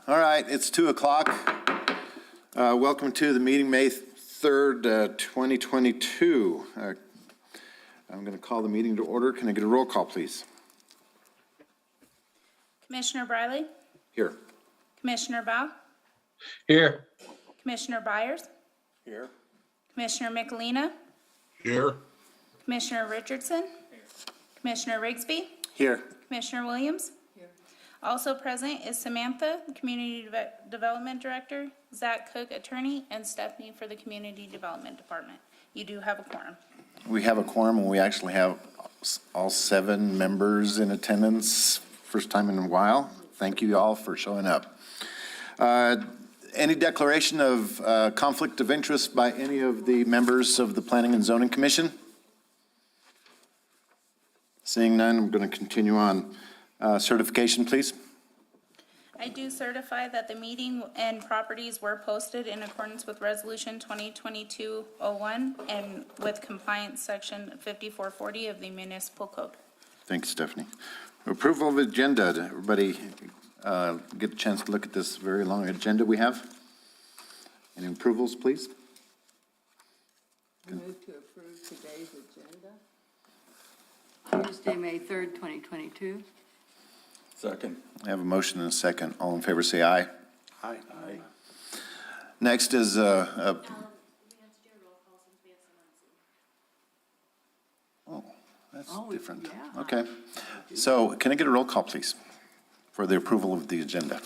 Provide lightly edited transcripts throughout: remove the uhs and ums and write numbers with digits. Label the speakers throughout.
Speaker 1: All right, it's 2 o'clock. Welcome to the meeting, May 3rd, 2022. I'm going to call the meeting to order. Can I get a roll call, please?
Speaker 2: Commissioner Briley?
Speaker 1: Here.
Speaker 2: Commissioner Bow?
Speaker 3: Here.
Speaker 2: Commissioner Byers?
Speaker 1: Here.
Speaker 2: Commissioner Michelina?
Speaker 3: Here.
Speaker 2: Commissioner Richardson? Commissioner Rigsby?
Speaker 1: Here.
Speaker 2: Commissioner Williams? Also present is Samantha, Community Development Director, Zach Cook, Attorney, and Stephanie for the Community Development Department. You do have a quorum.
Speaker 1: We have a quorum, and we actually have all 7 members in attendance. First time in a while. Thank you all for showing up. Any declaration of conflict of interest by any of the members of the Planning and Zoning Commission? Seeing none, I'm going to continue on. Certification, please.
Speaker 2: I do certify that the meeting and properties were posted in accordance with Resolution 2022-01 and with compliance section 5440 of the Municipal Code.
Speaker 1: Thanks, Stephanie. Approval of agenda. Did everybody get a chance to look at this very long agenda we have? Any approvals, please?
Speaker 4: Move to approve today's agenda. Tuesday, May 3rd, 2022.
Speaker 3: Second.
Speaker 1: I have a motion and a second. All in favor, say aye.
Speaker 3: Aye.
Speaker 1: Next is
Speaker 2: We have to do a roll call since we have someone.
Speaker 1: that's
Speaker 4: Oh,
Speaker 1: different.
Speaker 4: yeah.
Speaker 1: Okay. So can I get a roll call, please, for the approval of the agenda?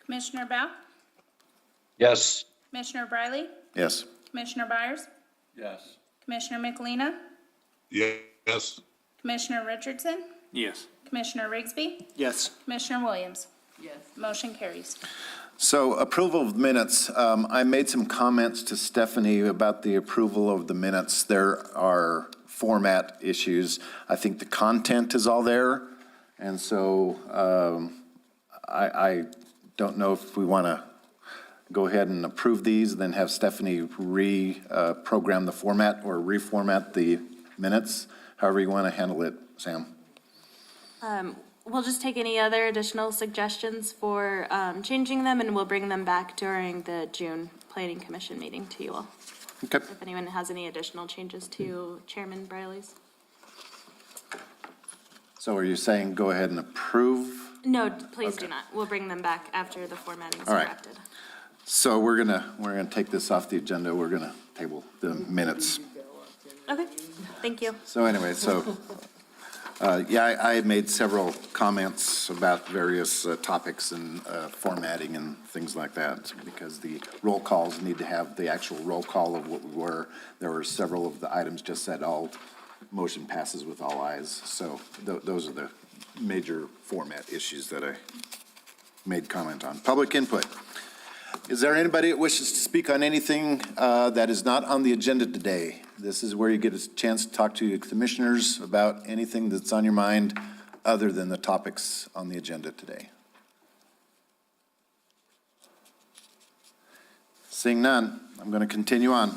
Speaker 2: Commissioner Bow?
Speaker 3: Yes.
Speaker 2: Commissioner Briley?
Speaker 1: Yes.
Speaker 2: Commissioner Byers?
Speaker 3: Yes.
Speaker 2: Commissioner Michelina?
Speaker 3: Yes.
Speaker 2: Commissioner Richardson?
Speaker 3: Yes.
Speaker 2: Commissioner Rigsby?
Speaker 3: Yes.
Speaker 2: Commissioner Williams?
Speaker 4: Yes.
Speaker 2: Motion carries.
Speaker 1: So approval of minutes. I made some comments to Stephanie about the approval of the minutes. There are format issues. I think the content is all there. And so I don't know if we want to go ahead and approve these, then have Stephanie reprogram the format or reformat the minutes, however you want to handle it, Sam.
Speaker 5: We'll just take any other additional suggestions for changing them, and we'll bring them back during the June Planning Commission meeting to you all.
Speaker 1: Okay.
Speaker 5: If anyone has any additional changes to Chairman Briley's.
Speaker 1: So are you saying go ahead and approve?
Speaker 5: No, please do not. We'll bring them back after the formatting is
Speaker 1: All right.
Speaker 5: corrected.
Speaker 1: So we're gonna take this off the agenda. We're gonna table the minutes.
Speaker 5: Okay, thank you.
Speaker 1: So anyway, I had made several comments about various topics and formatting and things like that, because the roll calls need to have the actual roll call of what we were. There were several of the items just said all motion passes with all ayes. So those are the major format issues that I made comment on. Public input. Is there anybody that wishes to speak on anything that is not on the agenda today? This is where you get a chance to talk to your commissioners about anything that's on your mind other than the topics on the agenda today. Seeing none, I'm going to continue on.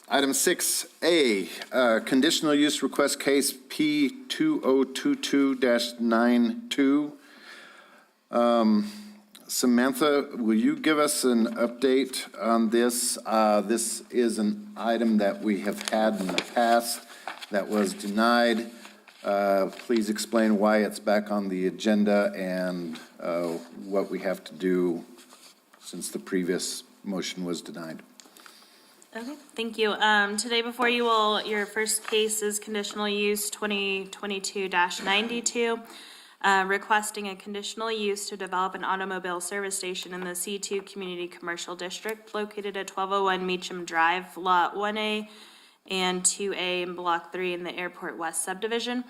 Speaker 1: Item 6A, conditional use request case P2022-92. Samantha, will you give us an update on this? This is an item that we have had in the past that was denied. Please explain why it's back on the agenda and what we have to do since the previous motion was denied.
Speaker 5: Okay, thank you. Today before you all, your first case is conditional use 2022-92. Requesting a conditional use to develop an automobile service station in the C2 Community Commercial District located at 1201 Meacham Drive, Lot 1A and 2A in Block 3 in the Airport West Subdivision.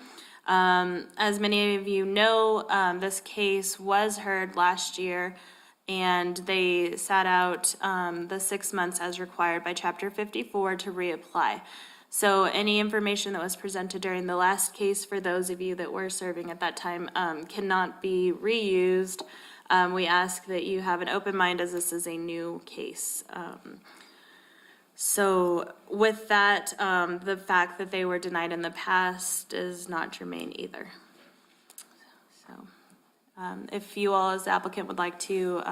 Speaker 5: As many of you know, this case was heard last year, and they sat out the 6 months as required by Chapter 54 to reapply. So any information that was presented during the last case, for those of you that were serving at that time, cannot be reused. We ask that you have an open mind, as this is a new case. So with that, the fact that they were denied in the past is not germane either. So If you all as the applicant would like to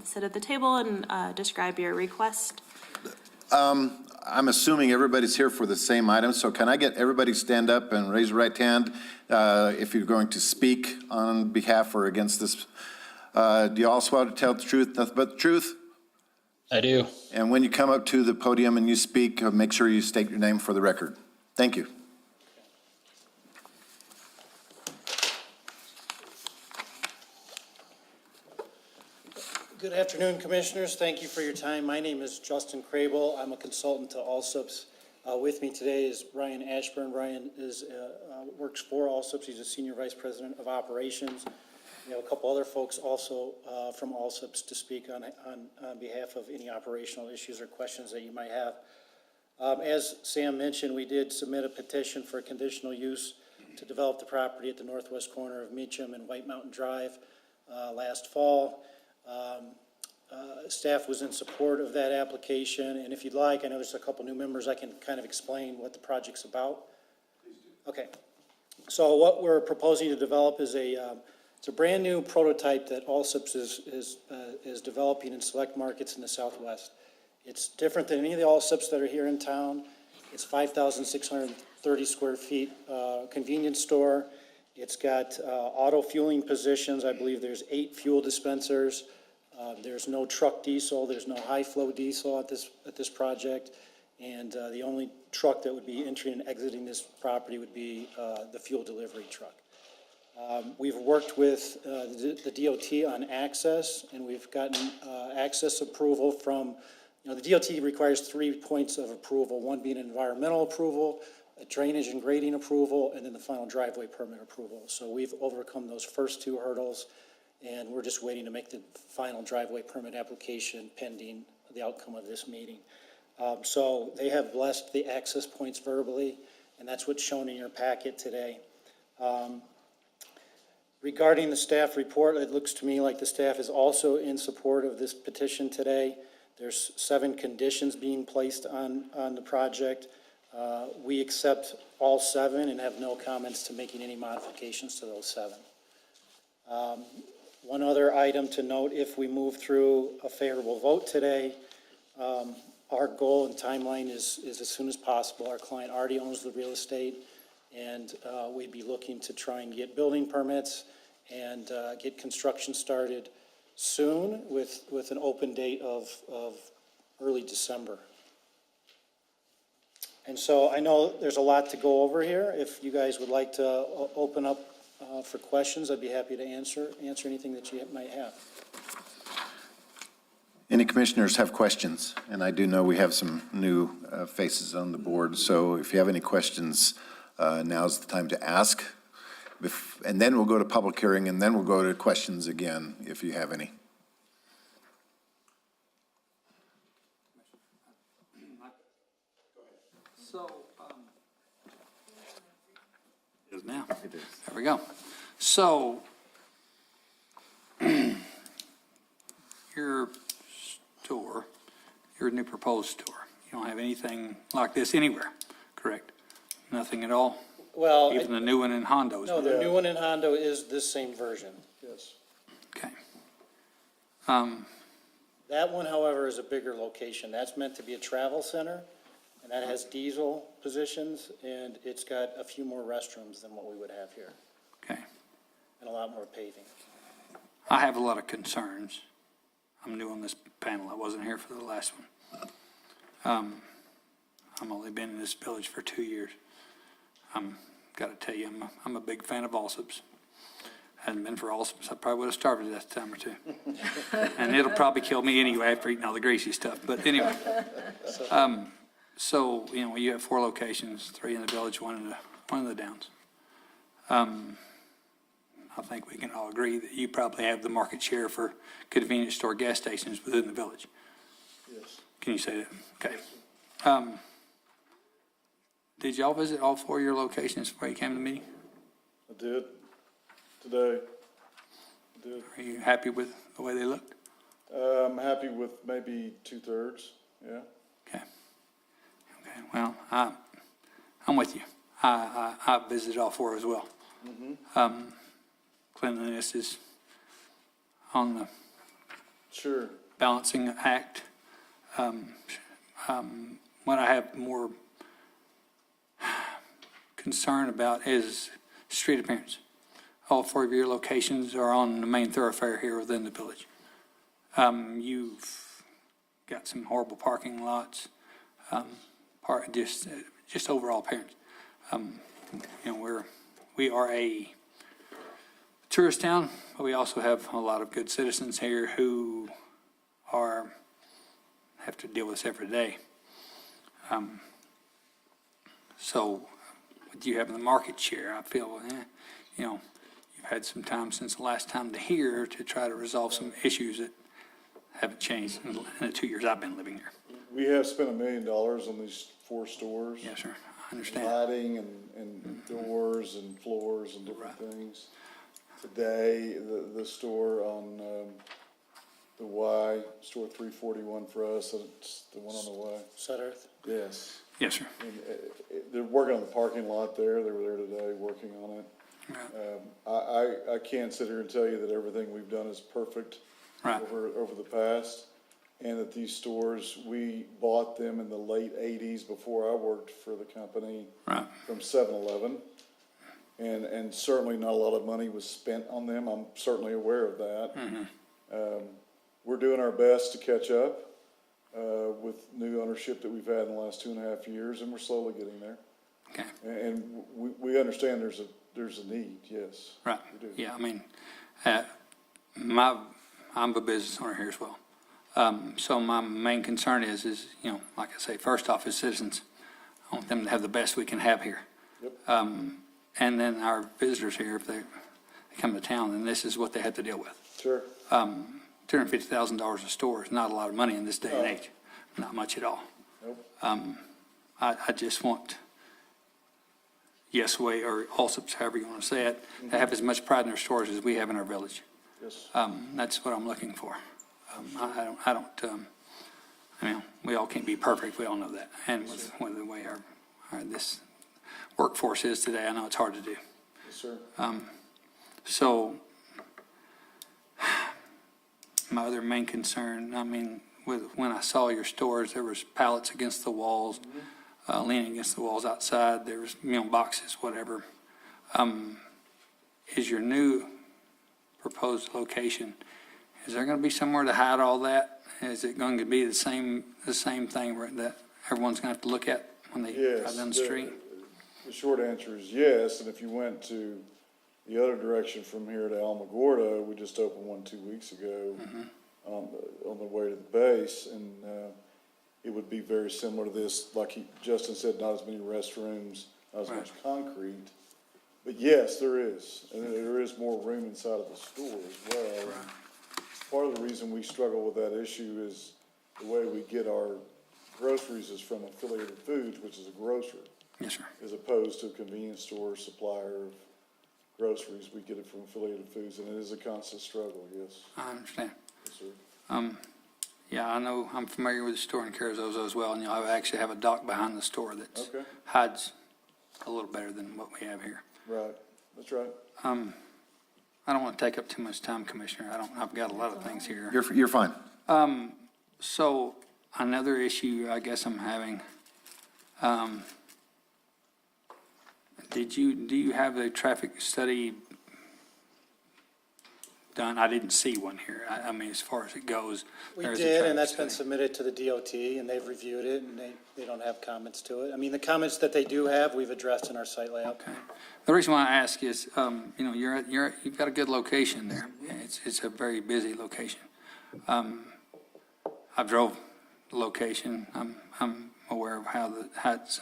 Speaker 5: sit at the table and describe your request.
Speaker 1: I'm assuming everybody's here for the same item, so can I get everybody to stand up and raise your right hand if you're going to speak on behalf or against this? Do you all swear to tell the truth, nothing but the truth?
Speaker 6: I do.
Speaker 1: And when you come up to the podium and you speak, make sure you state your name for the record. Thank you.
Speaker 7: Good afternoon, Commissioners. Thank you for your time. My name is Justin Crable. I'm a consultant to Allsups. With me today is Ryan Ashburn. Ryan works for Allsups. He's a Senior Vice President of Operations. We have a couple other folks also from Allsups to speak on behalf of any operational issues or questions that you might have. As Sam mentioned, we did submit a petition for a conditional use to develop the property at the northwest corner of Meacham and White Mountain Drive last fall. Staff was in support of that application, and if you'd like, I know there's a couple new members, I can kind of explain what the project's about. Okay, so what we're proposing to develop is it's a brand new prototype that Allsups is developing in select markets in the Southwest. It's different than any of the Allsups that are here in town. It's 5,630 square feet convenience store. It's got auto fueling positions. I believe there's 8 fuel dispensers. There's no truck diesel. There's no high flow diesel at this project. And the only truck that would be entering and exiting this property would be the fuel delivery truck. We've worked with the DOT on access, and we've gotten access approval from, the DOT requires 3 points of approval, one being environmental approval, a drainage and grading approval, and then the final driveway permit approval. So we've overcome those first 2 hurdles, and we're just waiting to make the final driveway permit application pending the outcome of this meeting. So they have blessed the access points verbally, and that's what's shown in your packet today. Regarding the staff report, it looks to me like the staff is also in support of this petition today. There's 7 conditions being placed on the project. We accept all 7 and have no comments to making any modifications to those 7. One other item to note, if we move through a favorable vote today, our goal and timeline is as soon as possible. Our client already owns the real estate, and we'd be looking to try and get building permits and get construction started soon with an open date of early December. And so I know there's a lot to go over here. If you guys would like to open up for questions, I'd be happy to answer anything that you might have.
Speaker 1: Any commissioners have questions? And I do know we have some new faces on the board, so if you have any questions, now's the time to ask. And then we'll go to public hearing, and then we'll go to questions again, if you have any.
Speaker 8: So, it is now.
Speaker 1: It is.
Speaker 8: There we go. So, your store, your new proposed store, you don't have anything like this anywhere, correct? Nothing at all?
Speaker 7: Well,
Speaker 8: Even the new one in Hondo's?
Speaker 7: no, the new one in Hondo is this same version. Yes.
Speaker 8: Okay.
Speaker 7: That one, however, is a bigger location. That's meant to be a travel center, and that has diesel positions, and it's got a few more restrooms than what we would have here,
Speaker 8: Okay.
Speaker 7: and a lot more paving.
Speaker 8: I have a lot of concerns. I'm new on this panel. I wasn't here for the last one. I've only been in this village for 2 years. Got to tell you, I'm a big fan of Allsups. Hadn't been for Allsups, I probably would have starved to death a time or 2. And it'll probably kill me anyway after eating all the greasy stuff. But anyway, so you have 4 locations, 3 in the village, one in the Downs. I think we can all agree that you probably have the market share for convenience store gas stations within the village.
Speaker 7: Yes.
Speaker 8: Can you say that? Okay. Did y'all visit all 4 of your locations before you came to the meeting?
Speaker 9: I did. Today. I did.
Speaker 8: Are you happy with the way they looked?
Speaker 9: I'm happy with maybe 2/3, yeah.
Speaker 8: Okay. Okay, well, I'm with you. I visited all 4 as well. Cleanliness is on the
Speaker 9: Sure.
Speaker 8: balancing act. What I have more concern about is street appearance. All 4 of your locations are on the main thoroughfare here within the village. You've got some horrible parking lots, just overall appearance. We are a tourist town, but we also have a lot of good citizens here who have to deal with this every day. So with you having the market share, I feel, you've had some time since the last time to hear to try to resolve some issues that haven't changed in the 2 years I've been living here.
Speaker 9: We have spent $1 million on these 4 stores.
Speaker 8: Yes, sir, I understand.
Speaker 9: Lighting and doors and floors and different things. Today, the store on the Y, store 341 for us, it's the one on the Y.
Speaker 7: Set Earth?
Speaker 9: Yes.
Speaker 8: Yes, sir.
Speaker 9: And, they're working on the parking lot there. They were there today working on it.
Speaker 8: Right.
Speaker 9: I can't sit here and tell you that everything we've done is perfect
Speaker 8: Right.
Speaker 9: over the past, and that these stores, we bought them in the late 80s before I worked for the company
Speaker 8: Right.
Speaker 9: from 7-Eleven, and certainly not a lot of money was spent on them. I'm certainly aware of that. We're doing our best to catch up with new ownership that we've had in the last 2.5 years, and we're slowly getting there.
Speaker 8: Okay.
Speaker 9: And we understand there's a need, yes.
Speaker 8: Right,
Speaker 9: We do.
Speaker 8: yeah, I mean, I'm a business owner here as well. So my main concern is, like I say, first off, as citizens, I want them to have the best we can have here.
Speaker 9: Yep.
Speaker 8: And then our visitors here, if they come to town, then this is what they have to deal with.
Speaker 9: Sure.
Speaker 8: $250,000 a store is not a lot of money in this day and age, not much at all.
Speaker 9: Nope.
Speaker 8: I just want Yes Way, or Allsup's, however you want to say it, to have as much pride in their stores as we have in our village.
Speaker 9: Yes.
Speaker 8: That's what I'm looking for. We all can't be perfect, we all know that. And with the way our this workforce is today, I know it's hard to do.
Speaker 9: Yes, sir.
Speaker 8: So my other main concern, when I saw your stores, there was pallets against the walls, leaning against the walls outside. There was, boxes, whatever. Is your new proposed location, is there going to be somewhere to hide all that? Is it going to be the same thing that everyone's going to have to look at when they drive
Speaker 9: Yes.
Speaker 8: down the street?
Speaker 9: The short answer is yes, and if you went to the other direction from here to Alamogordo, we just opened one 2 weeks ago on the way to the base, and it would be very similar to this. Like Justin said, not as many restrooms, not as
Speaker 8: Right.
Speaker 9: much concrete. But yes, there is, and there is more room inside of the store as well. Part of the reason we struggle with that issue is the way we get our groceries is from Affiliated Foods, which is a grocer,
Speaker 8: Yes, sir.
Speaker 9: as opposed to a convenience store supplier of groceries. We get it from Affiliated Foods, and it is a constant struggle, yes.
Speaker 8: I understand.
Speaker 9: Yes, sir.
Speaker 8: Yeah, I know, I'm familiar with the store in Carrizozo as well, and I actually have a dock behind the store that
Speaker 9: Okay.
Speaker 8: hides a little better than what we have here.
Speaker 9: Right, that's right.
Speaker 8: I don't want to take up too much time, Commissioner. I've got a lot of things here.
Speaker 1: You're fine.
Speaker 8: So another issue I guess I'm having, do you have a traffic study done? I didn't see one here. As far as it goes.
Speaker 7: We
Speaker 8: there's a
Speaker 7: did,
Speaker 8: traffic
Speaker 7: and that's been
Speaker 8: study.
Speaker 7: submitted to the DOT, and they've reviewed it, and they don't have comments to it. The comments that they do have, we've addressed in our site layout.
Speaker 8: Okay. The reason why I ask is, you've got a good location there. It's a very busy location. I drove the location. I'm aware of how it's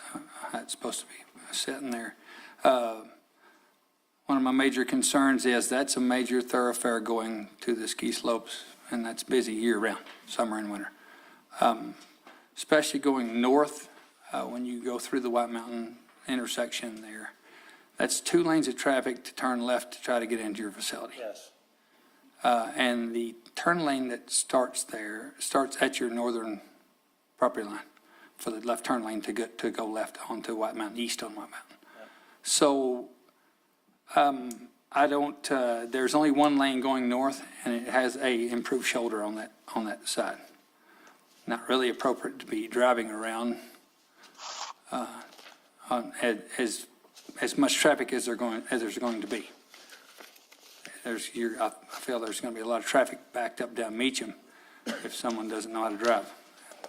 Speaker 8: supposed to be sitting there. One of my major concerns is that's a major thoroughfare going to the ski slopes, and that's busy year-round, summer and winter. Especially going north, when you go through the White Mountain intersection there. That's 2 lanes of traffic to turn left to try to get into your facility.
Speaker 7: Yes.
Speaker 8: And the turn lane that starts there, starts at your northern property line for the left turn lane to go left onto White Mountain, east on White Mountain. So I don't, there's only one lane going north, and it has a improved shoulder on that side. Not really appropriate to be driving around, on, as much traffic as there's going to be. I feel there's gonna be a lot of traffic backed up down Meacham if someone doesn't know how to drive.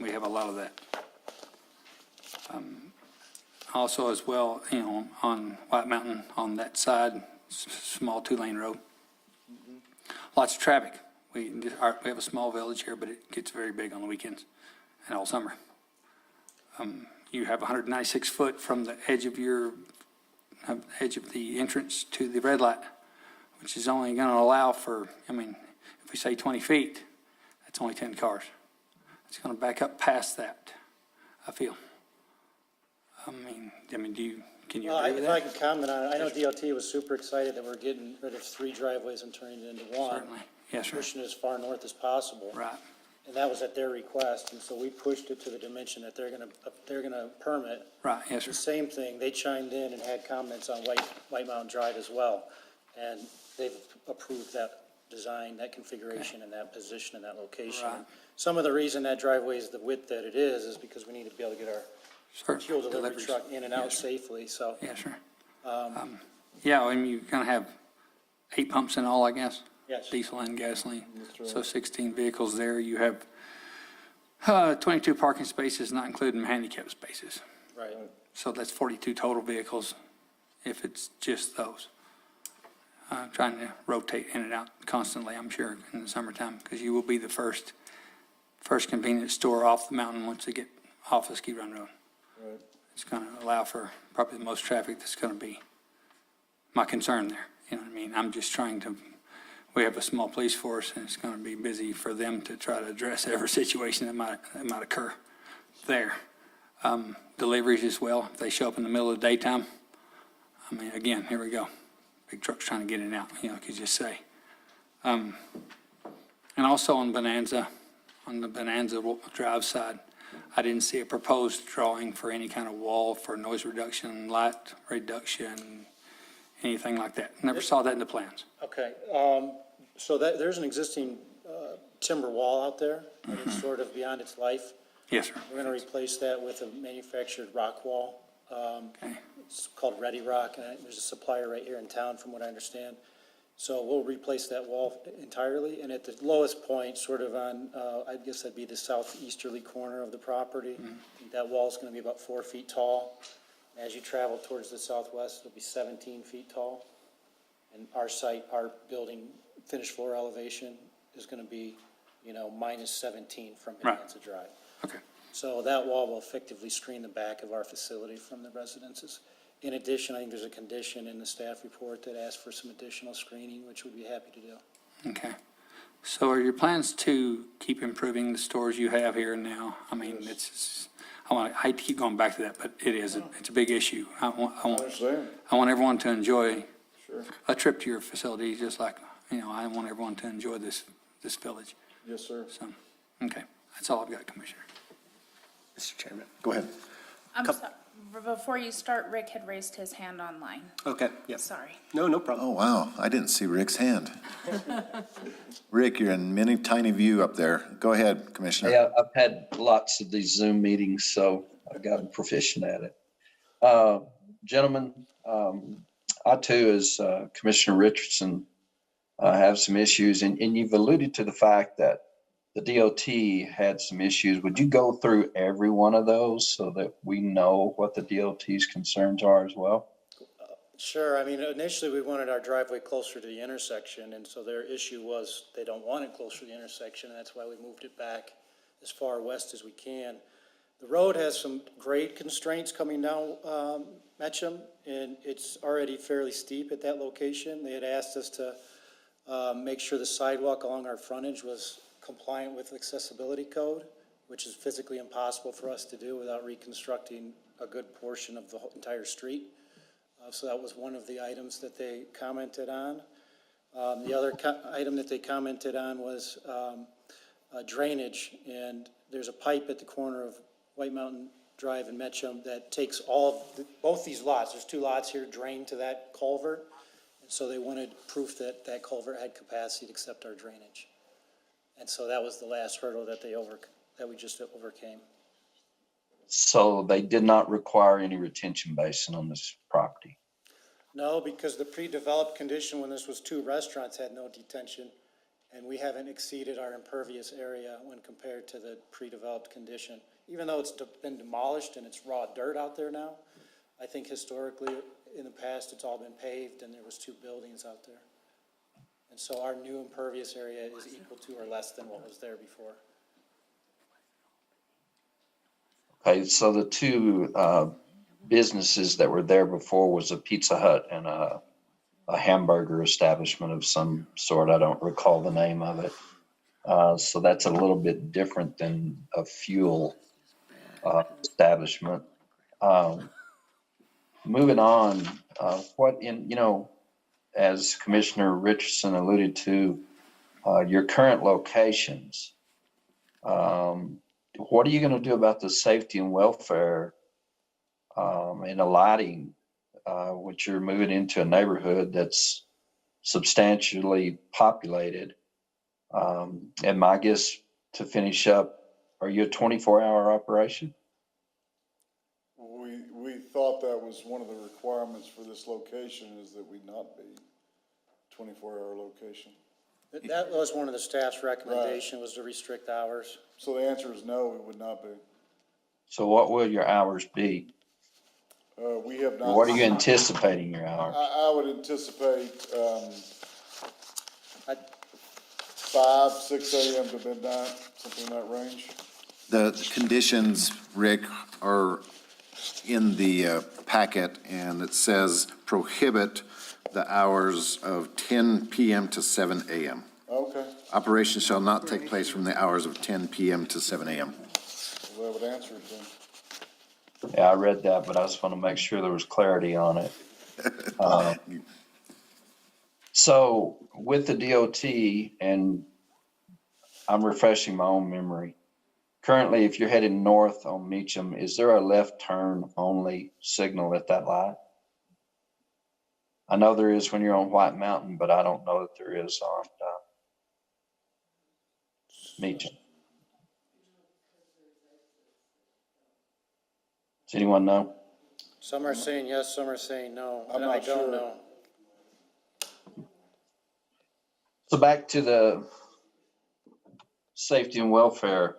Speaker 8: We have a lot of that. Also as well, on White Mountain, on that side, small 2-lane road. Lots of traffic. We have a small village here, but it gets very big on the weekends and all summer. You have 196 foot from the edge of the entrance to the red light, which is only going to allow for, if we say 20 feet, that's only 10 cars. It's going to back up past that, I feel. Can you
Speaker 7: Well,
Speaker 8: agree with
Speaker 7: if I
Speaker 8: that?
Speaker 7: can comment on it, I know DOT was super excited that we're getting rid of 3 driveways and turning it into one.
Speaker 8: Certainly, yes, sir.
Speaker 7: Pushing it as far north as possible.
Speaker 8: Right,
Speaker 7: And that was at their request, and so we pushed it to the dimension that they're gonna permit.
Speaker 8: right, yes, sir.
Speaker 7: The same thing, they chimed in and had comments on White Mountain Drive as well. And they've approved that design, that configuration, and that position and that location.
Speaker 8: Right.
Speaker 7: Some of the reason that driveway is the width that it is because we need to be able to get our
Speaker 8: Certainly.
Speaker 7: fuel delivery
Speaker 8: Deliveries.
Speaker 7: truck in and out
Speaker 8: Yes, sir.
Speaker 7: safely, so.
Speaker 8: Yes, sir. Yeah, you're going to have 8 pumps in all, I guess?
Speaker 7: Yes.
Speaker 8: Diesel and gasoline.
Speaker 9: That's right.
Speaker 8: So 16 vehicles there. You have 22 parking spaces, not including handicap spaces.
Speaker 7: Right.
Speaker 8: So that's 42 total vehicles if it's just those. Trying to rotate in and out constantly, I'm sure, in the summertime, because you will be the first convenience store off the mountain once they get off of Ski Run Road.
Speaker 9: Right.
Speaker 8: It's going to allow for probably the most traffic that's going to be my concern there. You know what I mean? I'm just trying to, we have a small police force, and it's going to be busy for them to try to address every situation that might occur there. Deliveries as well, if they show up in the middle of the daytime, again, here we go. Big trucks trying to get in and out, you could just say. And also on the Bonanza Drive side, I didn't see a proposed drawing for any kind of wall for noise reduction, light reduction, anything like that. Never saw that in the plans.
Speaker 7: Okay, so there's an existing timber wall out there, and it's sort of beyond its life.
Speaker 8: Yes, sir.
Speaker 7: We're gonna replace that with a manufactured rock wall.
Speaker 8: Okay.
Speaker 7: It's called Ready Rock, and there's a supplier right here in town, from what I understand. So we'll replace that wall entirely, and at the lowest point, sort of on, I guess that'd be the southeasterly corner of the property. I think that wall's gonna be about 4 feet tall. As you travel towards the southwest, it'll be 17 feet tall. And our site, our building, finished floor elevation is gonna be, minus 17 from
Speaker 8: Right.
Speaker 7: Bonanza Drive.
Speaker 8: Okay.
Speaker 7: So that wall will effectively screen the back of our facility from the residences. In addition, I think there's a condition in the staff report that asks for some additional screening, which we'd be happy to do.
Speaker 8: Okay. So are your plans to keep improving the stores you have here and now? I hate to keep going back to that, but it's a big issue. I
Speaker 9: Understand?
Speaker 8: want everyone to enjoy
Speaker 9: Sure.
Speaker 8: a trip to your facility, just like, I want everyone to enjoy this village.
Speaker 9: Yes, sir.
Speaker 8: So, okay, that's all I've got, Commissioner.
Speaker 1: Mr. Chairman. Go ahead.
Speaker 2: I'm sorry, before you start, Rick had raised his hand online.
Speaker 6: Okay, yes.
Speaker 2: Sorry.
Speaker 6: No problem.
Speaker 1: Oh, wow, I didn't see Rick's hand. Rick, you're in mini tiny view up there. Go ahead, Commissioner.
Speaker 10: Yeah, I've had lots of these Zoom meetings, so I've gotten proficient at it. Gentlemen, I too, as Commissioner Richardson, have some issues, and you've alluded to the fact that the DOT had some issues. Would you go through every one of those so that we know what the DOT's concerns are as well?
Speaker 7: Sure, initially we wanted our driveway closer to the intersection, and so their issue was they don't want it closer to the intersection, and that's why we moved it back as far west as we can. The road has some grade constraints coming down Meacham, and it's already fairly steep at that location. They had asked us to make sure the sidewalk along our frontage was compliant with accessibility code, which is physically impossible for us to do without reconstructing a good portion of the entire street. So that was one of the items that they commented on. The other item that they commented on was drainage, and there's a pipe at the corner of White Mountain Drive and Meacham that takes both these lots, there's 2 lots here, drain to that culvert. And So they wanted proof that that culvert had capacity to accept our drainage. And so that was the last hurdle that we just overcame.
Speaker 10: So they did not require any retention basin on this property.
Speaker 7: No, because the pre-developed condition when this was 2 restaurants had no detention, and we haven't exceeded our impervious area when compared to the pre-developed condition. Even though it's been demolished and it's raw dirt out there now, I think historically, in the past, it's all been paved and there was 2 buildings out there. And so our new impervious area is equal to or less than what was there before.
Speaker 10: Okay, so the 2 businesses that were there before was a Pizza Hut and a hamburger establishment of some sort. I don't recall the name of it. So that's a little bit different than a fuel establishment. Moving on, as Commissioner Richardson alluded to, your current locations, what are you going to do about the safety and welfare and the lighting, which you're moving into a neighborhood that's substantially populated? And my guess, to finish up, are you a 24-hour operation?
Speaker 9: We thought that was one of the requirements for this location, is that we not be 24-hour location.
Speaker 7: That was one of the staff's recommendation, was to restrict hours.
Speaker 9: So the answer is no, it would not be.
Speaker 10: So what will your hours be?
Speaker 9: We have not.
Speaker 10: What are you anticipating your hours?
Speaker 9: I would anticipate 5, 6 a.m. to midnight, something in that range.
Speaker 1: The conditions, Rick, are in the packet, and it says prohibit the hours of 10 p.m. to 7 a.m.
Speaker 9: Okay,
Speaker 1: Operations shall not take place from the hours of 10 p.m. to 7 a.m.
Speaker 9: well, that would answer it then.
Speaker 10: Yeah, I read that, but I just want to make sure there was clarity on it. So with the DOT, and I'm refreshing my own memory, currently, if you're heading north on Meacham, is there a left turn only signal at that light? I know there is when you're on White Mountain, but I don't know that there is on Meacham. Does anyone know?
Speaker 7: Some are saying yes, some are saying no.
Speaker 9: I'm
Speaker 7: I
Speaker 9: not
Speaker 7: don't
Speaker 9: sure.
Speaker 7: know.
Speaker 10: So back to the safety and welfare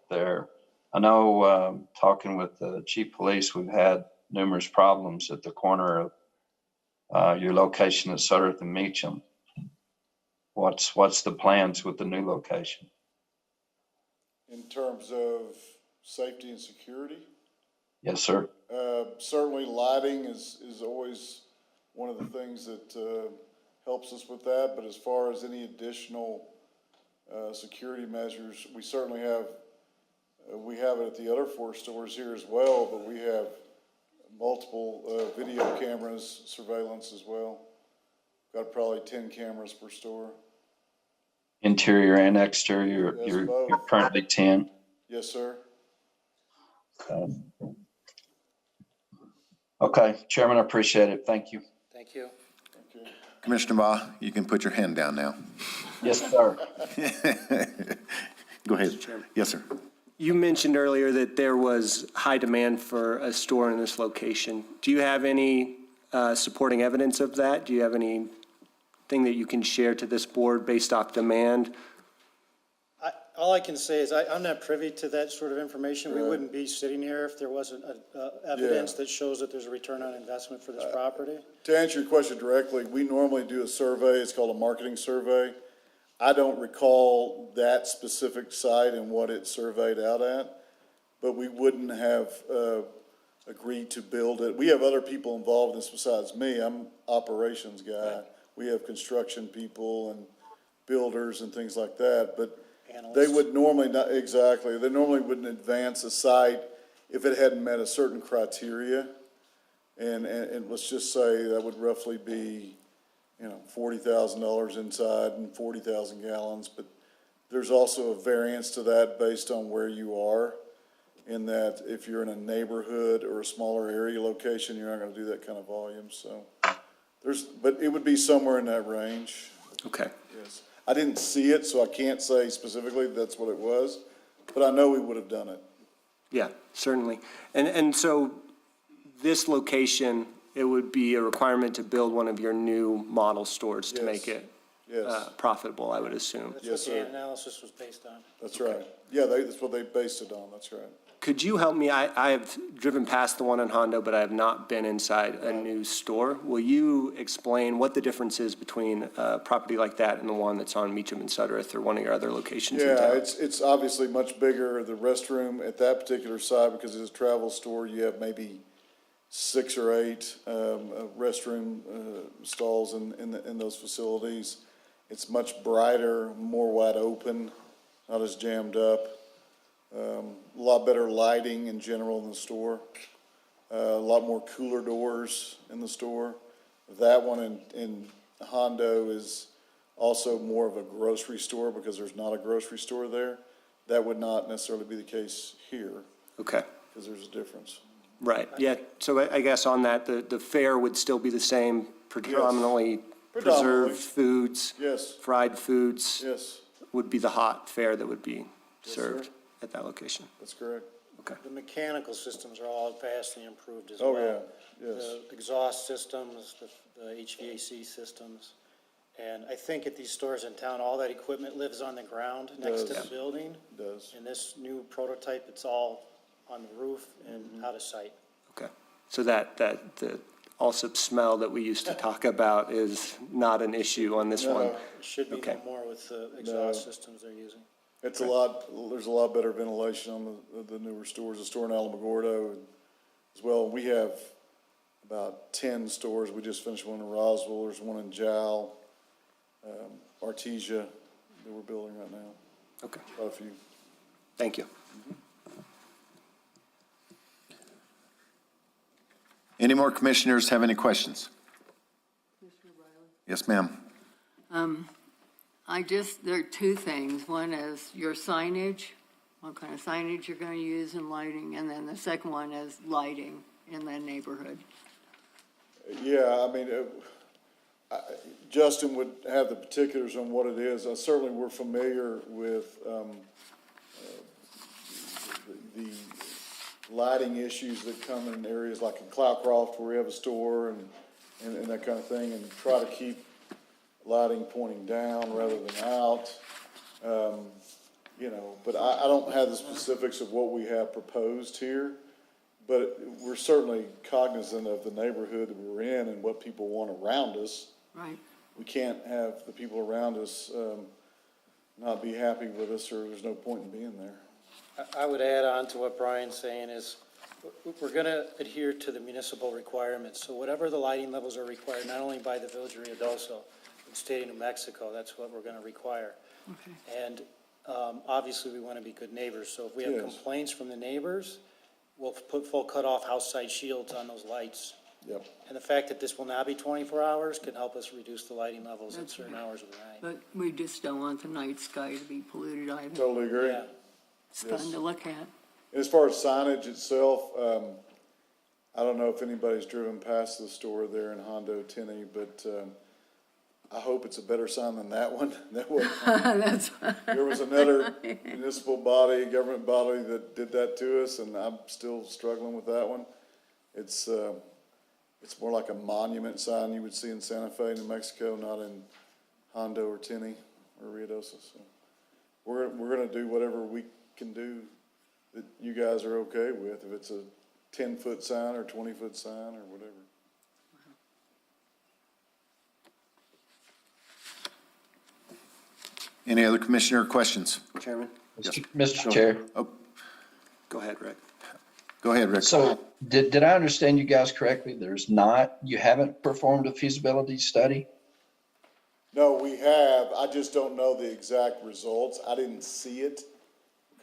Speaker 10: there. I know, talking with the chief of police, we've had numerous problems at the corner of your location at Sutterth and Meacham. What's the plans with the new location?
Speaker 9: In terms of safety and security,
Speaker 10: Yes, sir.
Speaker 9: certainly lighting is always one of the things that helps us with that. But as far as any additional security measures, we certainly have. We have it at the other 4 stores here as well, but we have multiple video cameras, surveillance as well. Got probably 10 cameras per store.
Speaker 10: Interior and exterior,
Speaker 9: Yes,
Speaker 10: you're
Speaker 9: both.
Speaker 10: currently 10.
Speaker 9: Yes, sir.
Speaker 10: Okay, Chairman, I appreciate it. Thank you.
Speaker 7: Thank you.
Speaker 9: Okay.
Speaker 1: Commissioner Baugh, you can put your hand down now.
Speaker 10: Yes, sir.
Speaker 1: Go ahead. Yes, sir.
Speaker 6: You mentioned earlier that there was high demand for a store in this location. Do you have any supporting evidence of that? Do you have anything that you can share to this board based off demand?
Speaker 7: All I can say is I'm not privy to that sort of information. We wouldn't be sitting here if there wasn't evidence that shows that there's a return on investment for this property.
Speaker 9: To answer your question directly, we normally do a survey. It's called a marketing survey. I don't recall that specific site and what it surveyed out at, but we wouldn't have agreed to build it. We have other people involved in this besides me. I'm operations guy. We have construction people and builders and things like that, but they would normally not, exactly, they normally wouldn't advance a site if it hadn't met a certain criteria. And let's just say that would roughly be, $40,000 inside and 40,000 gallons, but there's also a variance to that based on where you are, in that if you're in a neighborhood or a smaller area location, you're not gonna do that kind of volume, so But it would be somewhere in that range,
Speaker 6: Okay.
Speaker 9: yes. I didn't see it, so I can't say specifically that's what it was, but I know we would have done it.
Speaker 6: Yeah, certainly. And so this location, it would be a requirement to build one of your new model stores to make
Speaker 9: Yes.
Speaker 6: it
Speaker 9: Yes,
Speaker 6: profitable, I would assume.
Speaker 7: That's
Speaker 9: Yes,
Speaker 7: what the
Speaker 9: sir.
Speaker 7: analysis was based on.
Speaker 9: that's right. Yeah, that's what they based it on, that's right.
Speaker 6: Could you help me? I have driven past the one in Hondo, but I have not been inside a new store. Will you explain what the difference is between a property like that and the one that's on Meacham and Sudworth or one of your other locations in
Speaker 9: Yeah,
Speaker 6: town?
Speaker 9: it's obviously much bigger. The restroom at that particular site, because it's a travel store, you have maybe 6 or 8 restroom stalls in those facilities. It's much brighter, more wide open, not as jammed up. A lot better lighting in general in the store. A lot more cooler doors in the store. That one in Hondo is also more of a grocery store because there's not a grocery store there. That would not necessarily be the case here
Speaker 6: Okay,
Speaker 9: because there's a difference.
Speaker 6: right. Yeah, so I guess on that, the fare would still be the same, predominantly
Speaker 9: Predominantly.
Speaker 6: preserved foods,
Speaker 9: Yes,
Speaker 6: fried foods
Speaker 9: yes,
Speaker 6: would be the hot fare that would be
Speaker 9: Yes,
Speaker 6: served
Speaker 9: sir.
Speaker 6: at that location.
Speaker 9: that's correct.
Speaker 6: Okay,
Speaker 7: The mechanical systems are all vastly improved as well.
Speaker 9: Oh, yeah, yes.
Speaker 7: The exhaust systems, the HVAC systems. And I think at these stores in town, all that equipment lives on the ground next to
Speaker 9: Does.
Speaker 7: the building.
Speaker 9: It does.
Speaker 7: In this new prototype, it's all on the roof and out of sight.
Speaker 6: okay. So the also smell that we used to talk about is not an issue on this one?
Speaker 9: No.
Speaker 7: It should be
Speaker 6: Okay.
Speaker 7: no more with the exhaust systems they're using.
Speaker 9: There's a lot better ventilation on the newer stores, the store in Alamogordo as well. We have about 10 stores. We just finished one in Roswell. There's one in Jowl, Artesia that we're building right now.
Speaker 6: Okay,
Speaker 9: Quite a few.
Speaker 6: thank you.
Speaker 1: Any more commissioners have any questions? Yes, ma'am.
Speaker 4: There are two things. One is your signage, what kind of signage you're going to use and lighting, and then the second one is lighting in the neighborhood.
Speaker 9: Yeah, I mean, Justin would have the particulars on what it is. Certainly, we're familiar with the lighting issues that come in areas like in Cloudcroft where we have a store and that kind of thing, and try to keep lighting pointing down rather than out. But I don't have the specifics of what we have proposed here, but we're certainly cognizant of the neighborhood that we're in and what people want around us.
Speaker 4: Right.
Speaker 9: We can't have the people around us not be happy with us, or there's no point in being there.
Speaker 7: I would add on to what Brian's saying is, we're going to adhere to the municipal requirements. So whatever the lighting levels are required, not only by the Village of Ruidoso, but the state of New Mexico, that's what we're going to require.
Speaker 4: Okay.
Speaker 7: And obviously, we want to be good neighbors. So if we have
Speaker 9: Yes.
Speaker 7: complaints from the neighbors, we'll put full cutoff house side shields on those lights.
Speaker 9: Yep.
Speaker 7: And the fact that this will now be 24 hours can help us reduce the lighting levels at
Speaker 4: That's
Speaker 7: certain
Speaker 4: right.
Speaker 7: hours of the night.
Speaker 4: But we just don't want the night sky to be polluted either.
Speaker 9: Totally agree.
Speaker 7: Yeah.
Speaker 4: It's fun to look at.
Speaker 9: As far as signage itself, I don't know if anybody's driven past the store there in Hondo, Tenney, but I hope it's a better sign than that one. There was another municipal body, government body that did that to us, and I'm still struggling with that one. It's more like a monument sign you would see in Santa Fe, New Mexico, not in Hondo or Tenney or Ruidoso. So we're gonna do whatever we can do that you guys are okay with, if it's a 10-foot sign or 20-foot sign or whatever.
Speaker 1: Any other commissioner questions?
Speaker 6: Chairman?
Speaker 1: Yes.
Speaker 10: Mr. Chair,
Speaker 1: Oh,
Speaker 6: Go ahead, Rick.
Speaker 1: go ahead, Rick.
Speaker 10: so did I understand you guys correctly? You haven't performed a feasibility study?
Speaker 9: No, we have, I just don't know the exact results, I didn't see it.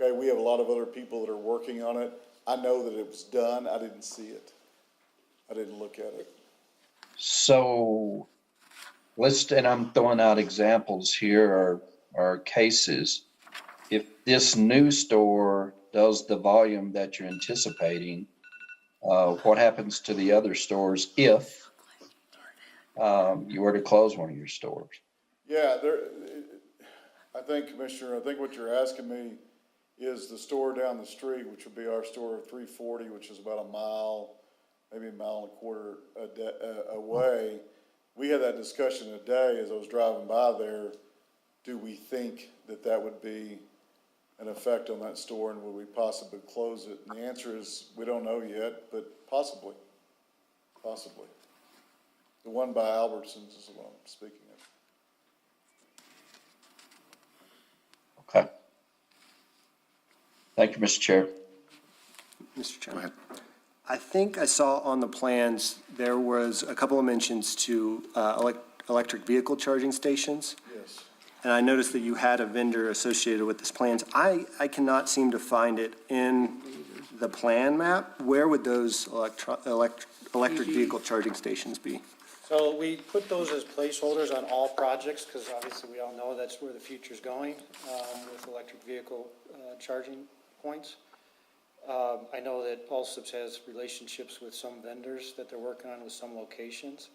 Speaker 9: Okay, we have a lot of other people that are working on it, I know that it was done, I didn't see it. I didn't look at it.
Speaker 10: So and I'm throwing out examples here or cases. If this new store does the volume that you're anticipating, what happens to the other stores if you were to close one of your stores?
Speaker 9: Yeah, I think, Commissioner, I think what you're asking me is the store down the street, which would be our store 340, which is about a mile, maybe a mile and a quarter away. We had that discussion today as I was driving by there. Do we think that that would be an effect on that store, and would we possibly close it? And the answer is, we don't know yet, but possibly. Possibly. The one by Albertsons is the one I'm speaking of.
Speaker 10: Okay. Thank you, Mr. Chair.
Speaker 6: Mr.
Speaker 1: Go
Speaker 6: Chairman.
Speaker 1: ahead.
Speaker 6: I think I saw on the plans, there was a couple of mentions to electric vehicle charging stations.
Speaker 9: Yes.
Speaker 6: And I noticed that you had a vendor associated with this plans. I cannot seem to find it in the plan map. Where would those electric vehicle charging stations be?
Speaker 7: So we put those as placeholders on all projects, because obviously we all know that's where the future's going, with electric vehicle charging points. I know that Allsup's has relationships with some vendors that they're working on with some locations.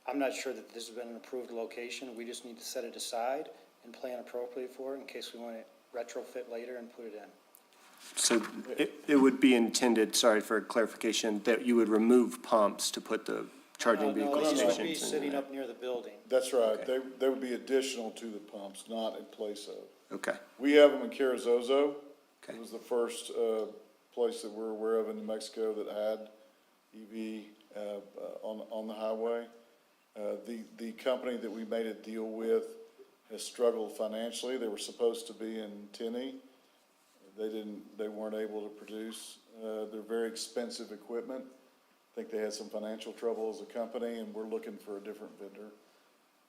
Speaker 7: I'm not sure that this has been an approved location. We just need to set it aside and plan appropriately for it in case we want to retrofit later and put it in.
Speaker 6: So it would be intended, sorry for clarification, that you would remove pumps to put the charging vehicle
Speaker 7: No,
Speaker 6: stations
Speaker 7: these would be
Speaker 6: in
Speaker 7: sitting
Speaker 6: there.
Speaker 7: up near the building.
Speaker 9: That's right. They would be additional to the pumps, not in place of.
Speaker 6: Okay,
Speaker 9: We have them in Carrizozo.
Speaker 6: Okay.
Speaker 9: It was the first place that we're aware of in New Mexico that had EV on the highway. The company that we made a deal with has struggled financially. They were supposed to be in Tenney. They weren't able to produce. They're very expensive equipment. I think they had some financial trouble as a company, and we're looking for a different vendor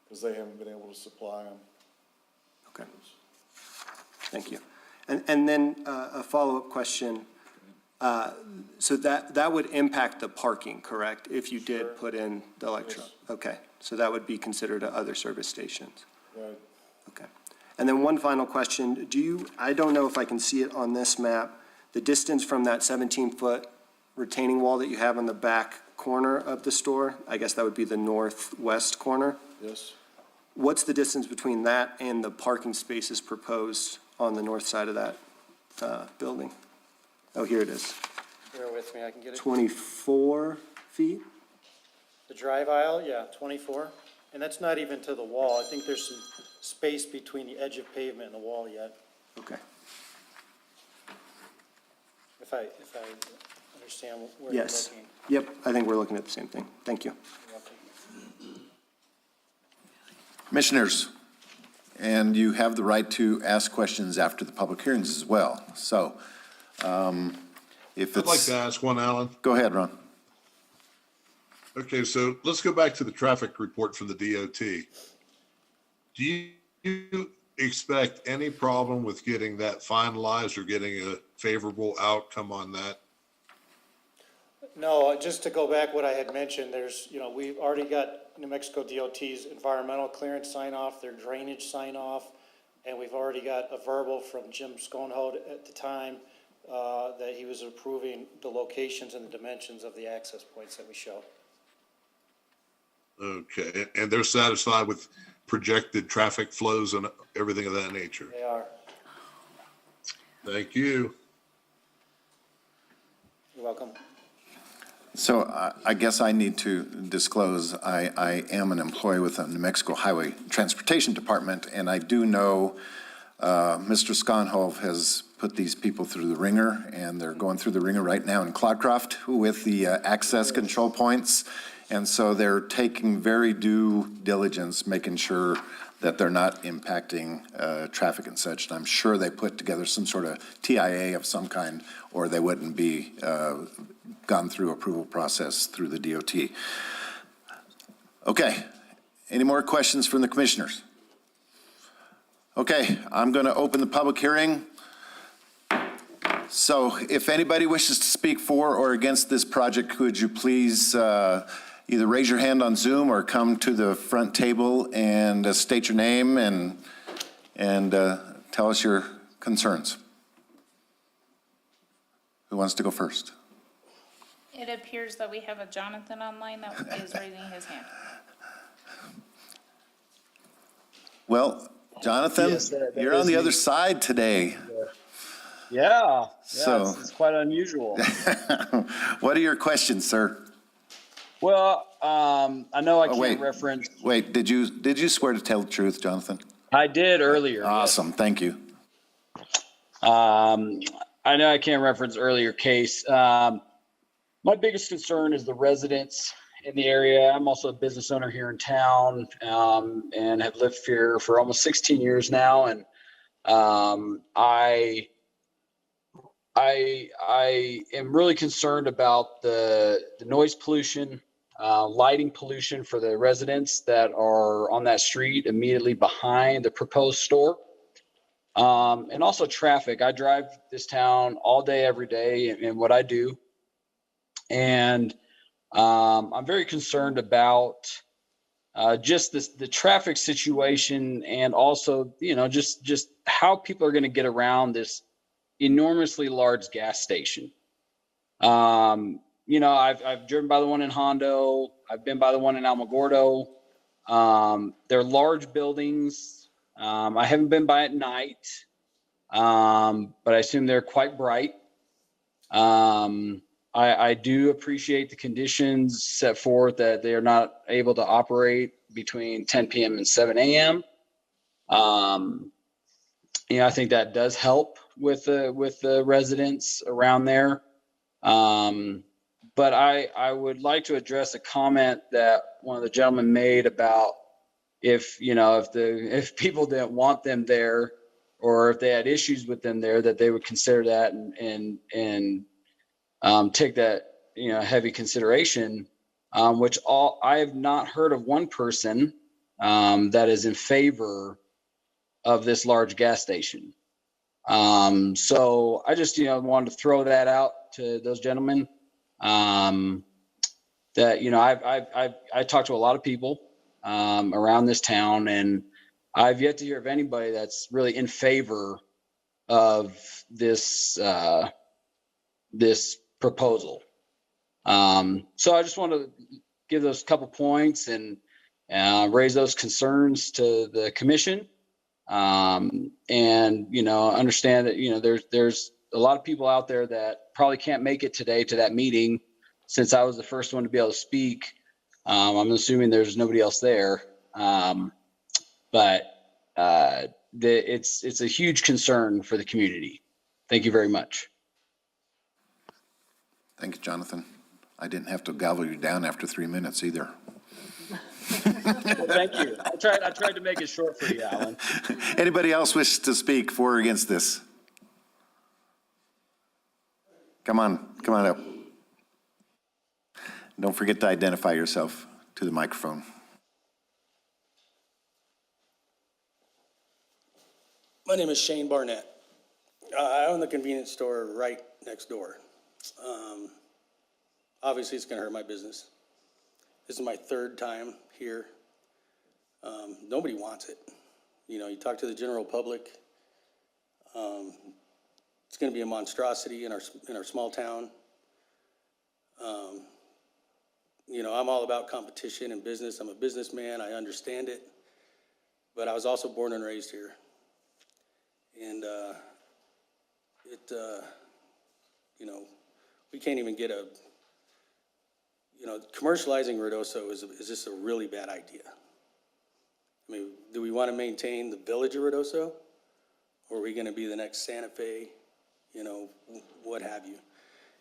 Speaker 9: because they haven't been able to supply them.
Speaker 6: okay. Thank you. And then a follow-up question. So that would impact the parking, correct? If you
Speaker 9: Sure.
Speaker 6: did put in the electro?
Speaker 9: Yes.
Speaker 6: Okay, so that would be considered other service stations?
Speaker 9: Right.
Speaker 6: Okay. And then one final question. I don't know if I can see it on this map, the distance from that 17-foot retaining wall that you have on the back corner of the store? I guess that would be the northwest corner.
Speaker 9: Yes.
Speaker 6: What's the distance between that and the parking spaces proposed on the north side of that building? Oh, here it is.
Speaker 7: Bear with me, I can get it.
Speaker 6: 24 feet?
Speaker 7: The drive aisle, yeah, 24. And that's not even to the wall. I think there's some space between the edge of pavement and the wall yet,
Speaker 6: Okay.
Speaker 7: if I understand where you're
Speaker 6: Yes.
Speaker 7: looking.
Speaker 6: Yep, I think we're looking at the same thing. Thank you.
Speaker 7: You're welcome.
Speaker 1: Commissioners, and you have the right to ask questions after the public hearings as well. So if
Speaker 3: I'd like
Speaker 1: it's,
Speaker 3: to ask one, Alan.
Speaker 1: go ahead, Ron.
Speaker 3: Okay, so let's go back to the traffic report from the DOT. Do you expect any problem with getting that finalized or getting a favorable outcome on that?
Speaker 7: No, just to go back what I had mentioned, we've already got New Mexico DOT's environmental clearance sign off, their drainage sign off, and we've already got a verbal from Jim Sconhold at the time that he was approving the locations and the dimensions of the access points that we show.
Speaker 3: Okay, and they're satisfied with projected traffic flows and everything of that nature?
Speaker 7: They are.
Speaker 3: Thank you.
Speaker 7: You're welcome.
Speaker 1: So I guess I need to disclose, I am an employee with the New Mexico Highway Transportation Department, and I do know Mr. Skonhove has put these people through the ringer, and they're going through the ringer right now in Cloudcroft with the access control points. And so they're taking very due diligence, making sure that they're not impacting traffic and such. And I'm sure they put together some sort of TIA of some kind, or they wouldn't be gone through approval process through the DOT. Okay, any more questions from the commissioners? Okay, I'm going to open the public hearing. So if anybody wishes to speak for or against this project, could you please either raise your hand on Zoom or come to the front table and state your name and tell us your concerns. Who wants to go first?
Speaker 2: It appears that we have a Jonathan online that is raising his hand.
Speaker 1: Well, Jonathan,
Speaker 11: Yes, that
Speaker 1: you're on
Speaker 11: is
Speaker 1: the
Speaker 11: me.
Speaker 1: other side today.
Speaker 11: Yeah,
Speaker 1: So-
Speaker 11: it's quite unusual.
Speaker 1: What are your questions, sir?
Speaker 11: Well, I know I
Speaker 1: Oh, wait.
Speaker 11: can't reference.
Speaker 1: Wait, did you swear to tell the truth, Jonathan?
Speaker 11: I did earlier. yes.
Speaker 1: Awesome, thank you.
Speaker 11: I know I can't reference earlier case. My biggest concern is the residents in the area. I'm also a business owner here in town, and have lived here for almost 16 years now. And I am really concerned about the noise pollution, lighting pollution for the residents that are on that street immediately behind the proposed store. And also traffic. I drive this town all day, every day in what I do. And I'm very concerned about just the traffic situation, and also, just how people are going to get around this enormously large gas station. I've driven by the one in Hondo. I've been by the one in Alamogordo. They're large buildings. I haven't been by at night, but I assume they're quite bright. I do appreciate the conditions set forth that they are not able to operate between 10 p.m. and 7 a.m. I think that does help with the residents around there. But I would like to address a comment that one of the gentlemen made about if people didn't want them there, or if they had issues with them there, that they would consider that and take that heavy consideration. Which I have not heard of one person that is in favor of this large gas station. So I just wanted to throw that out to those gentlemen. That I talked to a lot of people around this town, and I've yet to hear of anybody that's really in favor of this this proposal. So I just want to give those couple points and raise those concerns to the commission. And understand that there's a lot of people out there that probably can't make it today to that meeting, since I was the first one to be able to speak. I'm assuming there's nobody else there, but it's a huge concern for the community. Thank you very much.
Speaker 1: Thank you, Jonathan. I didn't have to gavel you down after 3 minutes either.
Speaker 11: Well, thank you. I tried to make it short for you, Alan.
Speaker 1: Anybody else wish to speak for or against this? Come on up. Don't forget to identify yourself to the microphone.
Speaker 12: My name is Shane Barnett. I own the convenience store right next door. Obviously, it's going to hurt my business. This is my third time here. Nobody wants it. You talk to the general public. It's going to be a monstrosity in our small town. I'm all about competition and business. I'm a businessman. I understand it. But I was also born and raised here. And we can't even get commercializing Ruidoso is just a really bad idea. I mean, do we want to maintain the village of Ruidoso? Or are we going to be the next Santa Fe, what have you?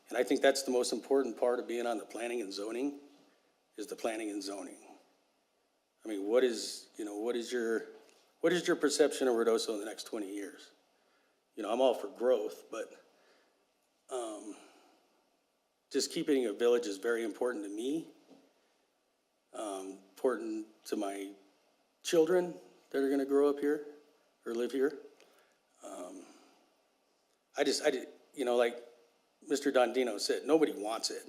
Speaker 12: And I think that's the most important part of being on the planning and zoning, is the planning and zoning. I mean, what is your perception of Ruidoso in the next 20 years? I'm all for growth, but just keeping a village is very important to me, important to my children that are going to grow up here or live here. Like Mr. Dondino said, nobody wants it.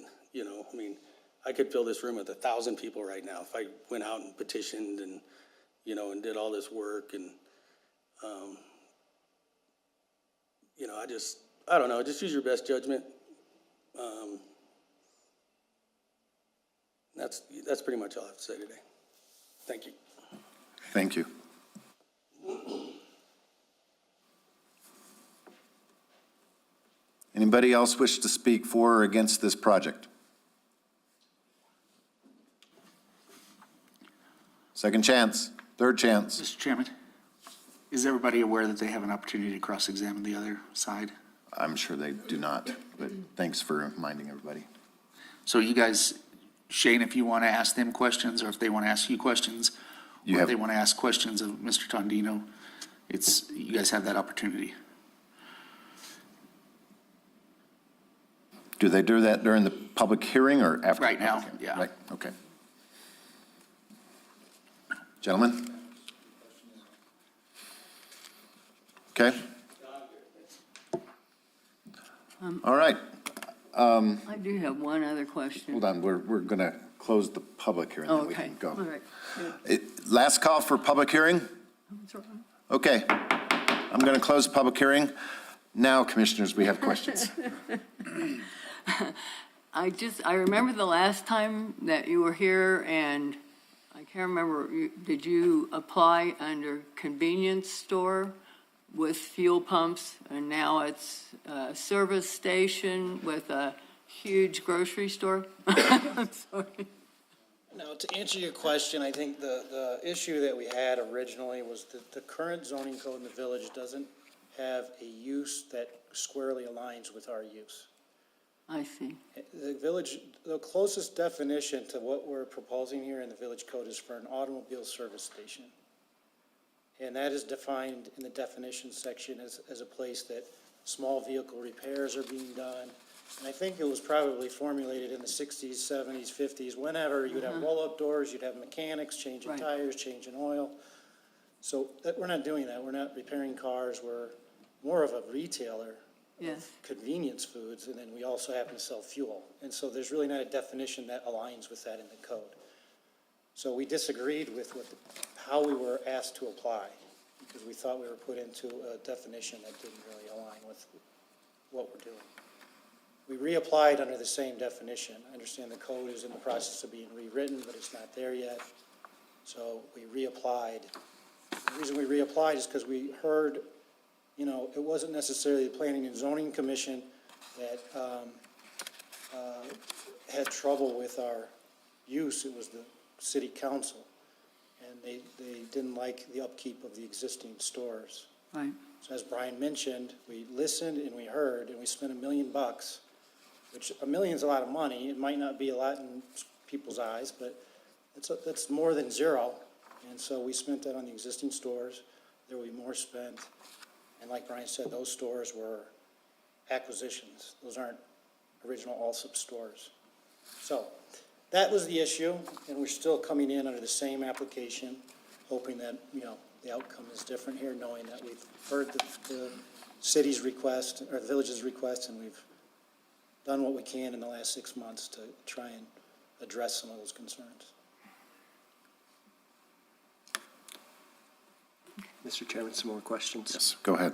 Speaker 12: I could fill this room with 1,000 people right now if I went out and petitioned and did all this work. And, I don't know, just use your best judgment. That's pretty much all I have to say today. Thank you.
Speaker 1: Thank you. Anybody else wish to speak for or against this project? Second chance, third chance.
Speaker 13: Mr. Chairman, is everybody aware that they have an opportunity to cross-examine the other side?
Speaker 1: I'm sure they do not, but thanks for reminding everybody.
Speaker 13: So you guys, Shane, if you want to ask them questions, or if they want to ask you questions, or if they want to ask questions of Mr. Tondino, you guys have that opportunity.
Speaker 1: Do they do that during the public hearing or after?
Speaker 13: Right now,
Speaker 1: the public
Speaker 13: yeah.
Speaker 1: hearing? Right, okay. Gentlemen? Okay. All right,
Speaker 4: I do have one other question.
Speaker 1: hold on, we're going to close the public hearing, then we
Speaker 4: Okay,
Speaker 1: can go.
Speaker 4: all right. Good.
Speaker 1: Last call for public hearing?
Speaker 4: That's all right.
Speaker 1: Okay, I'm going to close the public hearing. Now, commissioners, we have questions.
Speaker 4: I remember the last time that you were here, and I can't remember, did you apply under convenience store with fuel pumps, and now it's a service station with a huge grocery store? I'm sorry.
Speaker 7: Now, to answer your question, I think the issue that we had originally was that the current zoning code in the village doesn't have a use that squarely aligns with our use.
Speaker 4: I see.
Speaker 7: The village, the closest definition to what we're proposing here in the village code is for an automobile service station. And that is defined in the definition section as a place that small vehicle repairs are being done. And I think it was probably formulated in the 60s, 70s, 50s, whenever you'd have roll-up doors, you'd have mechanics changing
Speaker 4: Right.
Speaker 7: tires, changing oil. So we're not doing that. We're not repairing cars. We're more of a retailer.
Speaker 4: Yes.
Speaker 7: Convenience foods, and then we also happen to sell fuel. And so there's really not a definition that aligns with that in the code. So we disagreed with how we were asked to apply, because we thought we were put into a definition that didn't really align with what we're doing. We reapplied under the same definition. I understand the code is in the process of being rewritten, but it's not there yet. So we reapplied. The reason we reapplied is because we heard, it wasn't necessarily the Planning and Zoning Commission that had trouble with our use. It was the city council. And they didn't like the upkeep of the existing stores.
Speaker 4: Right.
Speaker 7: So as Brian mentioned, we listened and we heard, and we spent $1 million, which $1 million's a lot of money. It might not be a lot in people's eyes, but that's more than zero. And so we spent that on the existing stores. There will be more spent. And like Brian said, those stores were acquisitions. Those aren't original Allsup stores. So that was the issue, and we're still coming in under the same application, hoping that, the outcome is different here, knowing that we've heard the city's request, or the village's request, and we've done what we can in the last 6 months to try and address some of those concerns.
Speaker 6: Mr. Chairman, some more questions.
Speaker 1: Yes, go ahead.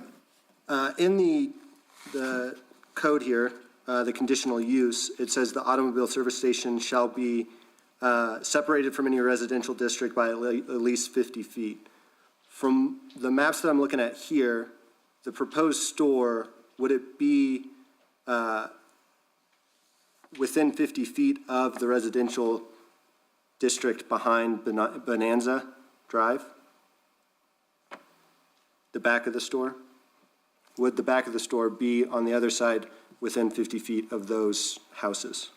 Speaker 6: In the code here, the conditional use, it says the automobile service station shall be separated from any residential district by at least 50 feet. From the maps that I'm looking at here, the proposed store, would it be within 50 feet of the residential district behind Bonanza Drive? The back of the store? Would the back of the store be on the other side within 50 feet of those houses?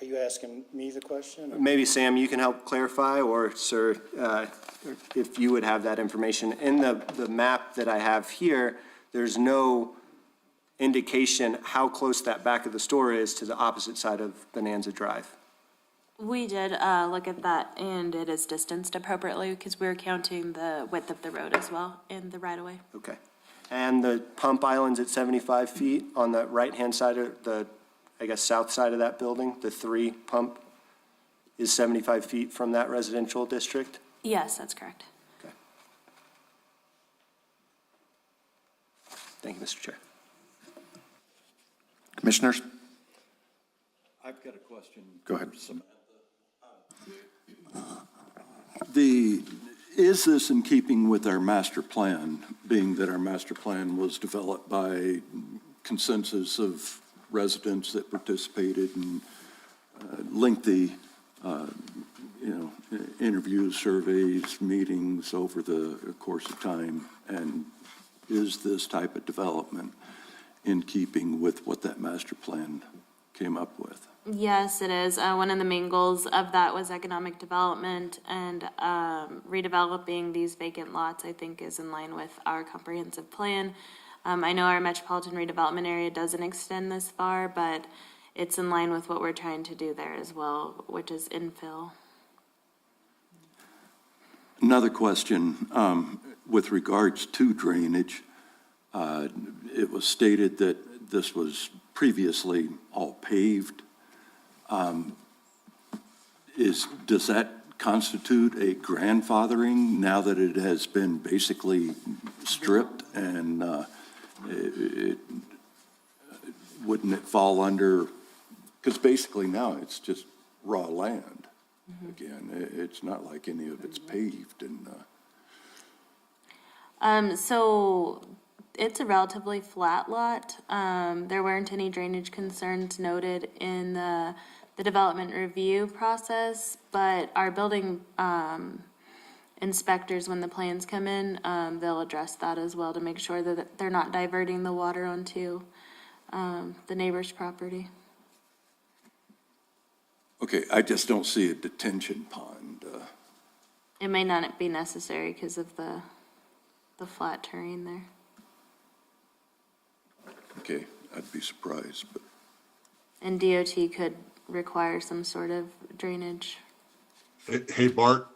Speaker 7: Are you asking me the question? or-
Speaker 6: Maybe Sam, you can help clarify, or sir, if you would have that information. In the map that I have here, there's no indication how close that back of the store is to the opposite side of Bonanza Drive.
Speaker 5: We did look at that, and it is distanced appropriately because we're counting the width of the road as well and the right-of-way.
Speaker 6: Okay. And the pump island's at 75 feet on the right-hand side of the, south side of that building? The 3 pump is 75 feet from that residential district?
Speaker 5: Yes, that's correct.
Speaker 6: Okay. Thank you, Mr. Chair.
Speaker 1: Commissioners?
Speaker 14: I've got a question.
Speaker 1: Go ahead.
Speaker 14: Samantha. Is this in keeping with our master plan, being that our master plan was developed by consensus of residents that participated in lengthy, interviews, surveys, meetings over the course of time? And is this type of development in keeping with what that master plan came up with?
Speaker 5: Yes, it is. One of the main goals of that was economic development, and redeveloping these vacant lots, I think, is in line with our comprehensive plan. I know our metropolitan redevelopment area doesn't extend this far, but it's in line with what we're trying to do there as well, which is infill.
Speaker 14: Another question with regards to drainage. It was stated that this was previously all paved. Does that constitute a grandfathering now that it has been basically stripped, and wouldn't it fall under, because basically now it's just raw land. Again, it's not like any of it's paved and.
Speaker 5: So it's a relatively flat lot. There weren't any drainage concerns noted in the development review process, but our building inspectors, when the plans come in, they'll address that as well to make sure that they're not diverting the water onto the neighbor's property.
Speaker 14: Okay, I just don't see a detention pond.
Speaker 5: It may not be necessary because of the flat terrain there.
Speaker 14: Okay, I'd be surprised, but.
Speaker 5: And DOT could require some sort of drainage
Speaker 3: Hey, Bart,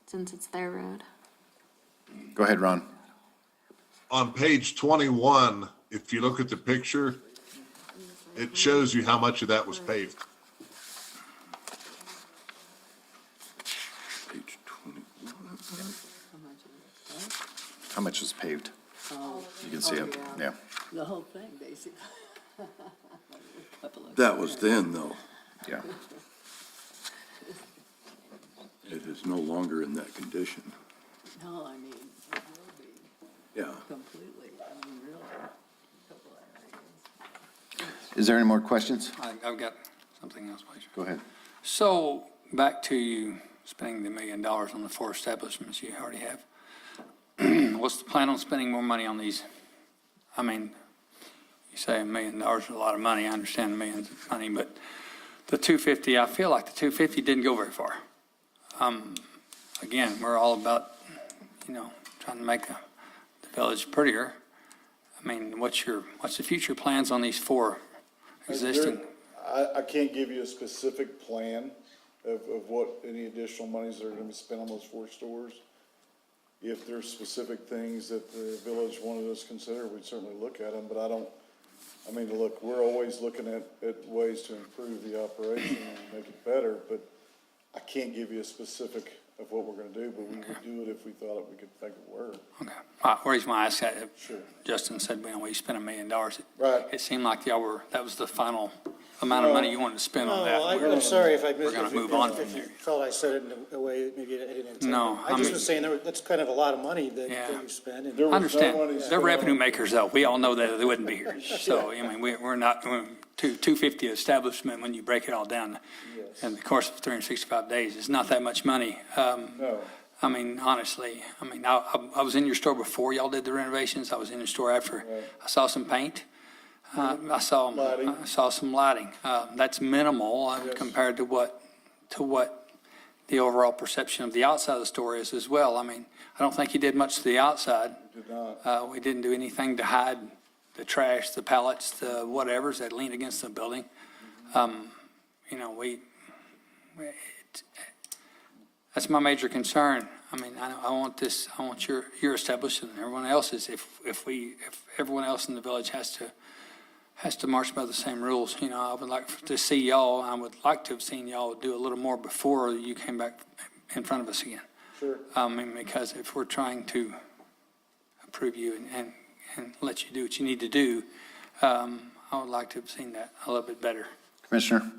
Speaker 5: since it's their road.
Speaker 1: Go ahead, Ron.
Speaker 3: on page 21, if you look at the picture, it shows you how much of that was paved.
Speaker 14: Page 21.
Speaker 1: How much is paved? You can see it, yeah.
Speaker 4: The whole thing, basically.
Speaker 14: That was then, though.
Speaker 1: Yeah.
Speaker 14: It is no longer in that condition.
Speaker 4: No, I mean, it will be
Speaker 14: Yeah.
Speaker 4: completely, I mean, really, a couple of areas.
Speaker 1: Is there any more questions?
Speaker 8: I've got something else, please.
Speaker 1: Go ahead.
Speaker 8: So, back to you spending the $1 million on the 4 establishments you already have. What's the plan on spending more money on these? I mean, you say $1 million is a lot of money. I understand millions of money, but the 250, I feel like the 250 didn't go very far. Again, we're all about, trying to make the village prettier. I mean, what's the future plans on these 4 existing?
Speaker 9: I can't give you a specific plan of what any additional monies that are gonna be spent on those 4 stores. If there's specific things that the village wanted us to consider, we'd certainly look at them, but look, we're always looking at ways to improve the operation and make it better, but I can't give you a specific of what we're gonna do, but we would do it if we thought we could make it work.
Speaker 8: Okay. The reason why I asked that,
Speaker 9: Sure.
Speaker 8: Justin said, we spent $1 million.
Speaker 9: Right.
Speaker 8: It seemed like that was the final amount of money you wanted to spend on that.
Speaker 7: I'm sorry if I missed.
Speaker 8: We're gonna move on from
Speaker 7: If you
Speaker 8: there.
Speaker 7: felt I said it in a way that maybe I didn't intend.
Speaker 8: No,
Speaker 7: I just was saying that's kind of a lot of money that
Speaker 8: Yeah.
Speaker 7: you spend. and-
Speaker 9: There was
Speaker 8: I
Speaker 9: no
Speaker 8: understand.
Speaker 9: money
Speaker 8: They're
Speaker 9: spent
Speaker 8: revenue
Speaker 9: on-
Speaker 8: makers, though. We all know that they wouldn't be here. So, we're not, 250 establishment, when you break it all down,
Speaker 9: Yes.
Speaker 8: in the course of 365 days, it's not that much money.
Speaker 9: No.
Speaker 8: Honestly, I was in your store before y'all did the renovations. I was in your store after.
Speaker 9: Right.
Speaker 8: I saw some paint. I saw some lighting. That's minimal
Speaker 9: Yes.
Speaker 8: compared to what the overall perception of the outside of the store is as well. I don't think you did much to the outside.
Speaker 9: Did not.
Speaker 8: We didn't do anything to hide the trash, the pallets, the whatevers that lean against the building. That's my major concern. I want your establishment and everyone else's, if everyone else in the village has to march by the same rules. I would like to see y'all, I would like to have seen y'all do a little more before you came back in front of us again.
Speaker 9: Sure.
Speaker 8: Because if we're trying to approve you and let you do what you need to do, I would like to have seen that a little bit better.
Speaker 1: Commissioner,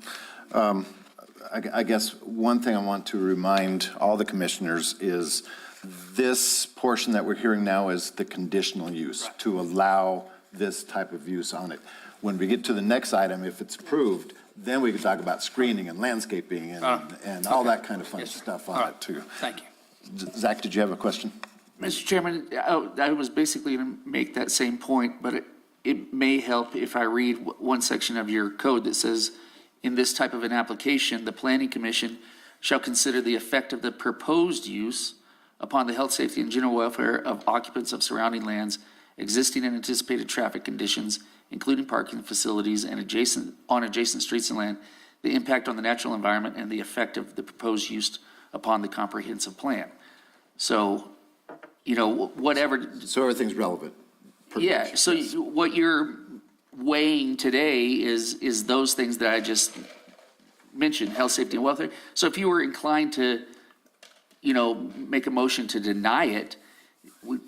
Speaker 1: I guess one thing I want to remind all the commissioners is This portion that we're hearing now is the conditional use, to allow this type of use on it. When we get to the next item, if it's approved, then we can talk about screening and landscaping and all that kind of fun stuff on it too.
Speaker 8: Thank you.
Speaker 1: Zach, did you have a question?
Speaker 13: Mr. Chairman, I was basically going to make that same point, but it may help if I read one section of your code that says, in this type of an application, the planning commission shall consider the effect of the proposed use upon the health, safety, and general welfare of occupants of surrounding lands, existing and anticipated traffic conditions, including parking facilities and adjacent streets and land, the impact on the natural environment, and the effect of the proposed use upon the comprehensive plan. So, whatever.
Speaker 1: So everything's relevant.
Speaker 13: Yeah, so what you're weighing today is those things that I just mentioned, health, safety, and welfare. So if you were inclined to, make a motion to deny it,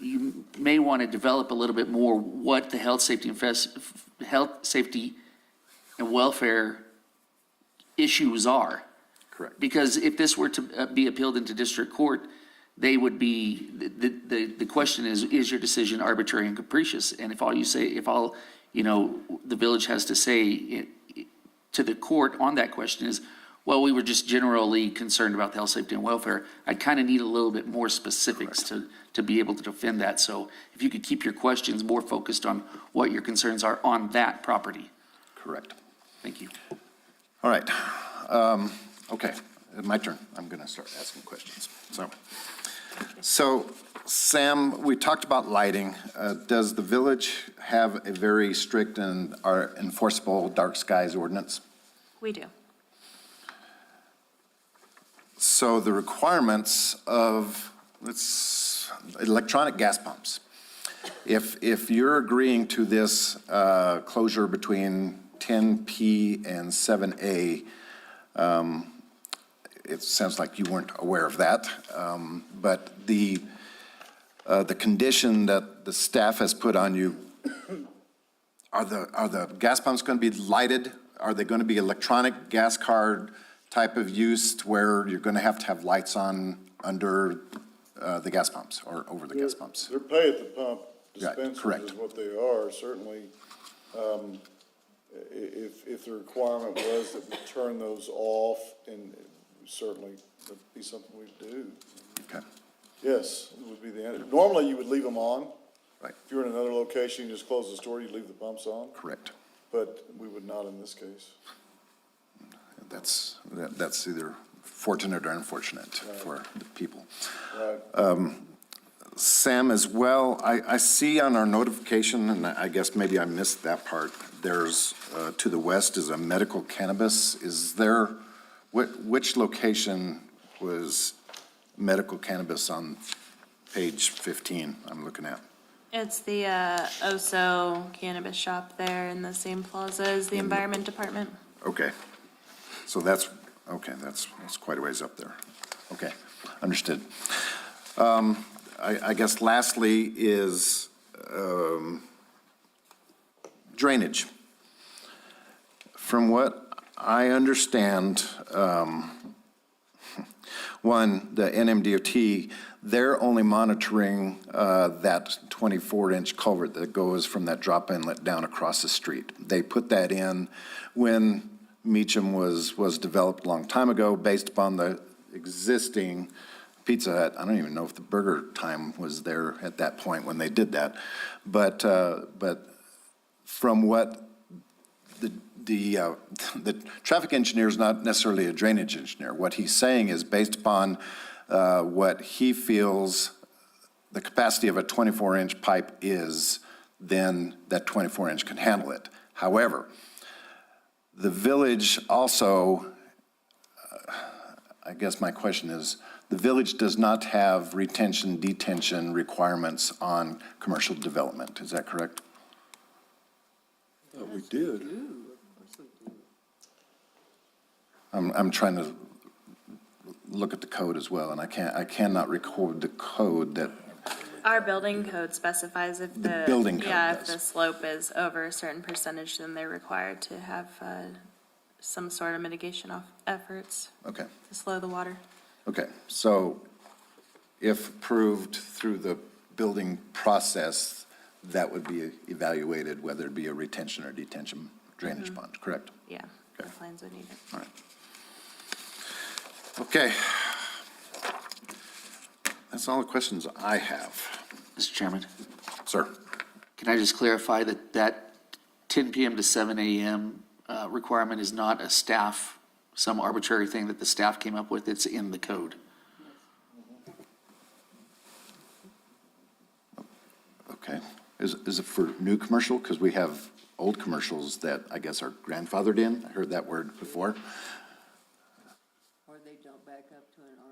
Speaker 13: you may want to develop a little bit more what the health, safety, and welfare issues are.
Speaker 1: Correct.
Speaker 13: Because if this were to be appealed into district court, they would be, the question is your decision arbitrary and capricious? And if all the village has to say to the court on that question is, well, we were just generally concerned about the health, safety, and welfare, I kind of need a little bit more specifics to be able to defend that. So if you could keep your questions more focused on what your concerns are on that property.
Speaker 1: Correct.
Speaker 13: Thank you.
Speaker 1: All right. Okay, my turn. I'm going to start asking questions. So, Sam, we talked about lighting. Does the village have a very strict and enforceable dark skies ordinance?
Speaker 5: We do.
Speaker 1: So the requirements of, electronic gas pumps. If you're agreeing to this closure between 10P and 7A, it sounds like you weren't aware of that, but the condition that the staff has put on you, are the gas pumps going to be lighted? Are they going to be electronic gas card type of use where you're going to have lights on under the gas pumps or over the gas pumps?
Speaker 9: They're pay at the pump
Speaker 1: Right,
Speaker 9: dispensers
Speaker 1: correct.
Speaker 9: is what they are, certainly. If the requirement was that we turn those off, and certainly that'd be something we'd do.
Speaker 1: Okay.
Speaker 9: Yes, it would be the end. Normally, you would leave them on.
Speaker 1: Right.
Speaker 9: If you're in another location, you just close the store, you leave the pumps on,
Speaker 1: Correct.
Speaker 9: but we would not in this case.
Speaker 1: That's either fortunate or unfortunate for the people.
Speaker 9: Right.
Speaker 1: Sam, as well, I see on our notification, and I guess maybe I missed that part, there's, to the west is a medical cannabis. Is there, which location was medical cannabis on page 15 I'm looking at?
Speaker 5: It's the Oso cannabis shop there in the same plaza as the Environment Department.
Speaker 1: Okay. So that's quite a ways up there. Okay, understood. I guess lastly is drainage. From what I understand, one, the NMDOT, they're only monitoring that 24-inch culvert that goes from that drop inlet down across the street. They put that in when Meacham was developed a long time ago based upon the existing Pizza Hut. I don't even know if the Burger Time was there at that point when they did that. But from what the traffic engineer is not necessarily a drainage engineer. What he's saying is based upon what he feels the capacity of a 24-inch pipe is, then that 24-inch can handle it. However, the village also, I guess my question is, the village does not have retention, detention requirements on commercial development. Is that correct?
Speaker 14: We did.
Speaker 1: I'm trying to look at the code as well, and I cannot record the code that.
Speaker 5: Our building code specifies if
Speaker 1: The building code
Speaker 5: if
Speaker 1: does.
Speaker 5: the slope is over a certain percentage, then they're required to have some sort of mitigation efforts
Speaker 1: Okay.
Speaker 5: to slow the water.
Speaker 1: Okay, so if approved through the building process, that would be evaluated, whether it be a retention or detention drainage pond, correct?
Speaker 5: Yeah, the plans would need it.
Speaker 1: All right. Okay. That's all the questions I have.
Speaker 13: Mr. Chairman,
Speaker 1: Sir?
Speaker 13: can I just clarify that that 10 PM to 7 AM requirement is not a staff, some arbitrary thing that the staff came up with, it's in the code?
Speaker 1: Okay. Is it for new commercial? Because we have old commercials that I guess are grandfathered in. I heard that word before.
Speaker 4: Or they don't back up to an R1.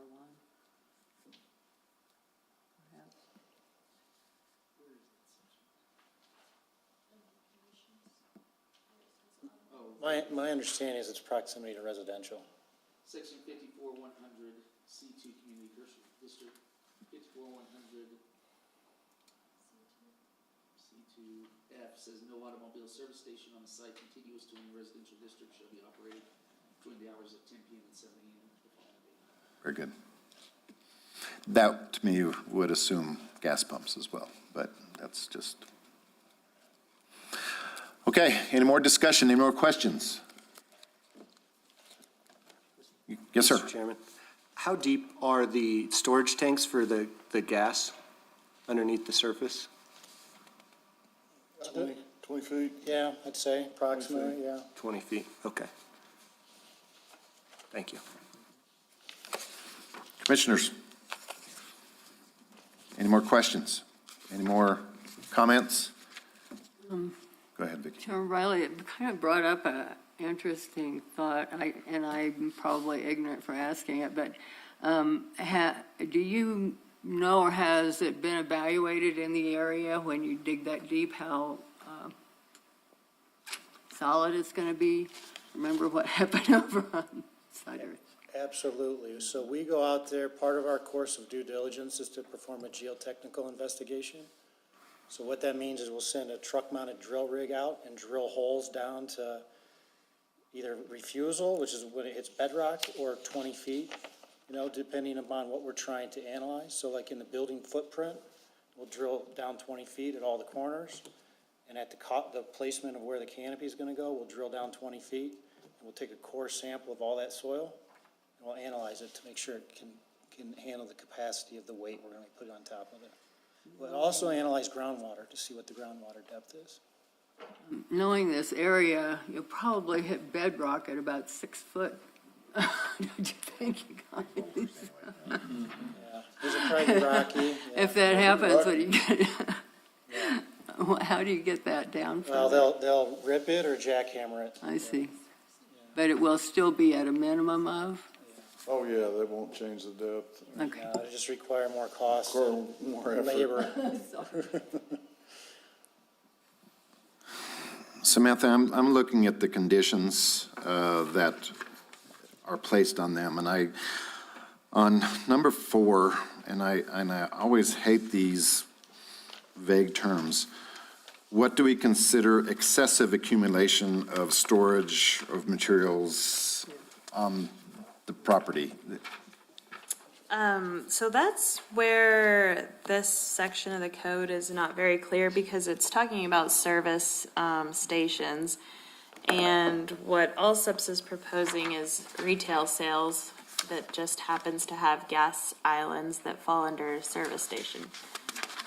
Speaker 7: My understanding is it's proximity to residential.
Speaker 13: Section 54-100, C2 Community District, 54-100, C2F says no automobile service station on a site contiguous to any residential district shall be operated between the hours of 10 PM and 7 AM.
Speaker 1: Very good. That, to me, would assume gas pumps as well, but that's just. Okay, any more discussion, any more questions? Yes, sir.
Speaker 6: Mr. Chairman, how deep are the storage tanks for the gas underneath the surface?
Speaker 9: 20 feet?
Speaker 7: Yeah, I'd say approximately, yeah.
Speaker 6: 20 feet, okay. Thank you.
Speaker 1: Commissioners? Any more questions? Any more comments? Go ahead, Vicki.
Speaker 4: Chairman Riley, it kind of brought up an interesting thought, and I'm probably ignorant for asking it, but do you know, or has it been evaluated in the area when you dig that deep, how solid it's going to be? Remember what happened over on Cider?
Speaker 7: Absolutely. So we go out there, part of our course of due diligence is to perform a geotechnical investigation. So what that means is we'll send a truck-mounted drill rig out and drill holes down to either refusal, which is when it hits bedrock, or 20 feet, depending upon what we're trying to analyze. So like in the building footprint, we'll drill down 20 feet at all the corners. And at the placement of where the canopy is going to go, we'll drill down 20 feet. And we'll take a core sample of all that soil, and we'll analyze it to make sure it can handle the capacity of the weight we're going to put on top of it. We'll also analyze groundwater to see what the groundwater depth is.
Speaker 4: Knowing this area, you'll probably hit bedrock at about 6 foot. Don't you think, you guys?
Speaker 7: Yeah, there's a pretty rocky. Yeah.
Speaker 4: If that happens, what do you get? How do you get that down?
Speaker 7: Well, they'll rip it or jackhammer it.
Speaker 4: I see. But it will still be at a minimum of?
Speaker 9: Oh, yeah, they won't change the depth.
Speaker 4: Okay.
Speaker 7: They just require more cost
Speaker 9: Require
Speaker 7: and
Speaker 9: more effort.
Speaker 7: labor.
Speaker 1: Samantha, I'm looking at the conditions that are placed on them, and on number 4, and I always hate these vague terms. What do we consider excessive accumulation of storage of materials on the property?
Speaker 5: So that's where this section of the code is not very clear, because it's talking about service stations. And what Allsup's is proposing is retail sales that just happens to have gas islands that fall under service station.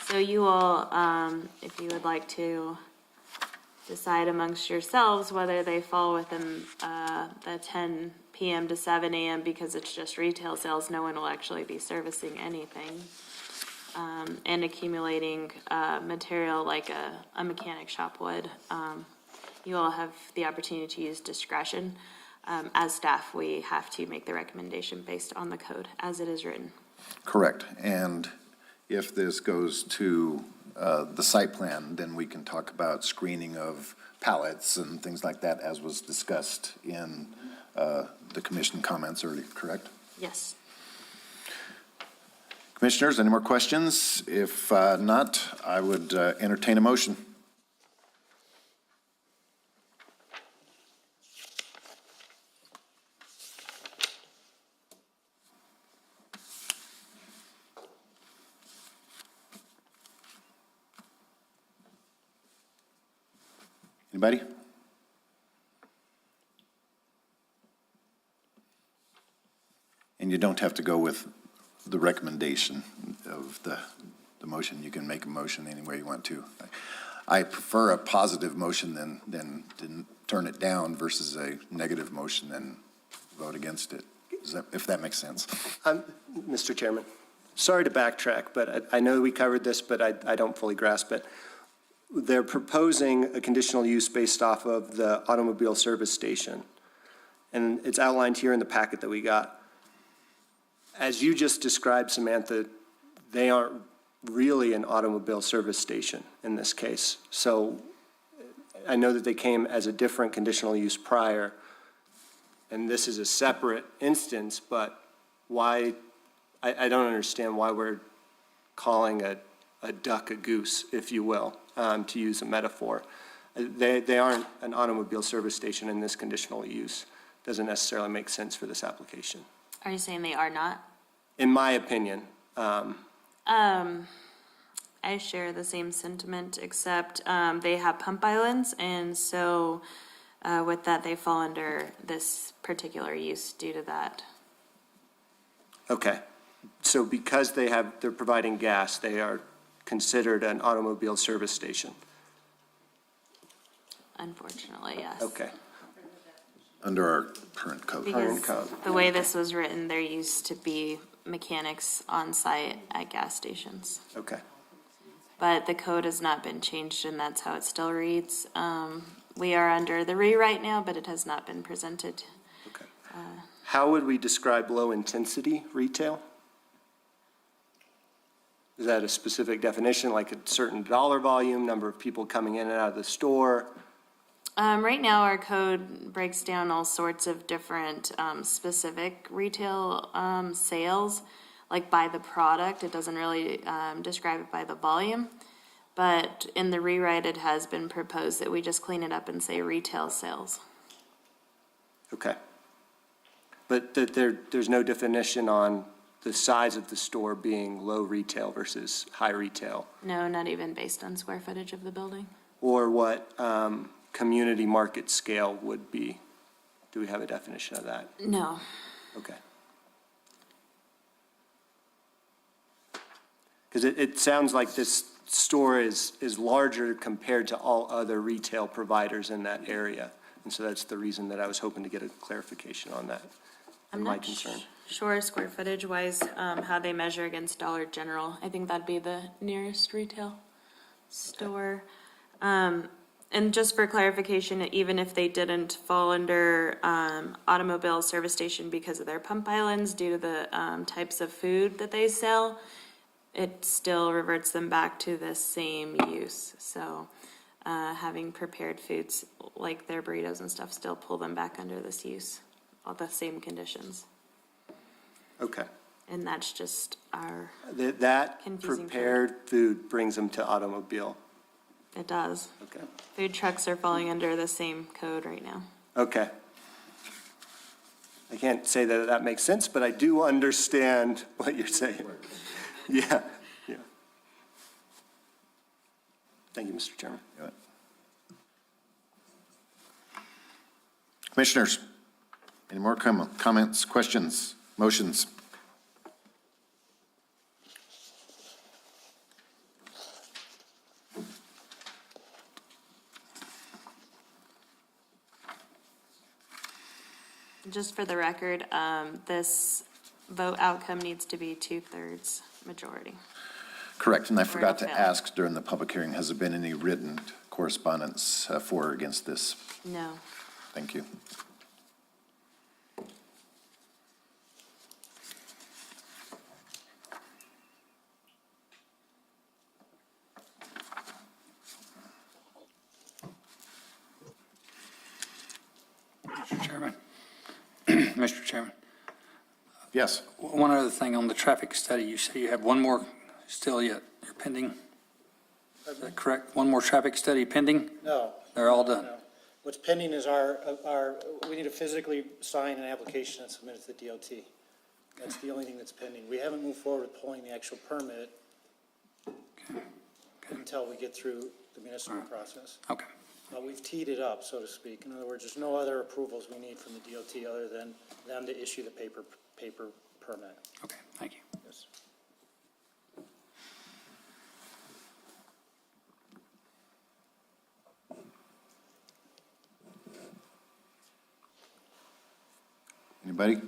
Speaker 5: So you all, if you would like to decide amongst yourselves whether they fall within the 10 PM to 7 AM, because it's just retail sales, no one will actually be servicing anything. And accumulating material like a mechanic shop would. You all have the opportunity to use discretion. As staff, we have to make the recommendation based on the code as it is written.
Speaker 1: Correct. And if this goes to the site plan, then we can talk about screening of pallets and things like that, as was discussed in the commission comments earlier, correct?
Speaker 5: Yes.
Speaker 1: Commissioners, any more questions? If not, I would entertain a motion. Anybody? And you don't have to go with the recommendation of the motion. You can make a motion any way you want to. I prefer a positive motion than turn it down versus a negative motion and vote against it, if that makes sense.
Speaker 6: Mr. Chairman, sorry to backtrack, but I know we covered this, but I don't fully grasp it. They're proposing a conditional use based off of the automobile service station, and it's outlined here in the packet that we got. As you just described, Samantha, they aren't really an automobile service station in this case. So I know that they came as a different conditional use prior, and this is a separate instance, but why, I don't understand why we're calling a duck a goose, if you will, to use a metaphor. They aren't an automobile service station in this conditional use. Doesn't necessarily make sense for this application.
Speaker 5: Are you saying they are not?
Speaker 6: In my opinion,
Speaker 5: I share the same sentiment, except they have pump islands, and so with that, they fall under this particular use due to that.
Speaker 6: okay. So because they're providing gas, they are considered an automobile service station.
Speaker 5: Unfortunately, yes.
Speaker 6: Okay.
Speaker 1: Under our current code.
Speaker 5: Because
Speaker 6: code.
Speaker 5: the way this was written, there used to be mechanics on site at gas stations.
Speaker 6: Okay.
Speaker 5: But the code has not been changed, and that's how it still reads. We are under the rewrite now, but it has not been presented.
Speaker 6: Okay. How would we describe low-intensity retail? Is that a specific definition, like a certain dollar volume, number of people coming in and out of the store?
Speaker 5: Right now, our code breaks down all sorts of different specific retail sales, like by the product. It doesn't really describe it by the volume. But in the rewrite, it has been proposed that we just clean it up and say retail sales.
Speaker 6: Okay. But there's no definition on the size of the store being low retail versus high retail,
Speaker 5: No, not even based on square footage of the building.
Speaker 6: or what community market scale would be. Do we have a definition of that?
Speaker 5: No.
Speaker 6: Okay. Because it sounds like this store is larger compared to all other retail providers in that area. And so that's the reason that I was hoping to get a clarification on that.
Speaker 5: I'm
Speaker 6: my
Speaker 5: not
Speaker 6: concern.
Speaker 5: sure square footage wise, how they measure against Dollar General. I think that'd be the nearest retail store. And just for clarification, even if they didn't fall under automobile service station because of their pump islands due to the types of food that they sell, it still reverts them back to the same use. So having prepared foods like their burritos and stuff still pull them back under this use, all the same conditions.
Speaker 6: Okay.
Speaker 5: And that's just our,
Speaker 6: That
Speaker 5: Confusing
Speaker 6: prepared food brings them to automobile.
Speaker 5: it does.
Speaker 6: Okay.
Speaker 5: Food trucks are falling under the same code right now.
Speaker 6: Okay. I can't say that that makes sense, but I do understand what you're saying. Yeah, yeah. Thank you, Mr. Chairman.
Speaker 1: Commissioners, any more comments, questions, motions?
Speaker 5: Just for the record, this vote outcome needs to be 2/3 majority.
Speaker 1: Correct, and I forgot to
Speaker 5: it'll fail.
Speaker 1: ask during the public hearing, has there been any written correspondence for or against this?
Speaker 5: No.
Speaker 1: Thank you.
Speaker 8: Mr. Chairman. Mr. Chairman,
Speaker 1: Yes,
Speaker 8: one other thing on the traffic study, you say you have one more still yet, you're pending? Is that correct? One more traffic study pending?
Speaker 7: No.
Speaker 8: They're all done?
Speaker 7: No. What's pending is we need to physically sign an application and submit it to the DOT. That's the only thing that's pending. We haven't moved forward with pulling the actual permit until we get through the municipal process.
Speaker 8: Okay,
Speaker 7: We've teed it up, so to speak. In other words, there's no other approvals we need from the DOT other than them to issue the paper permit.
Speaker 8: Okay, thank you.
Speaker 7: Yes.
Speaker 1: Anybody?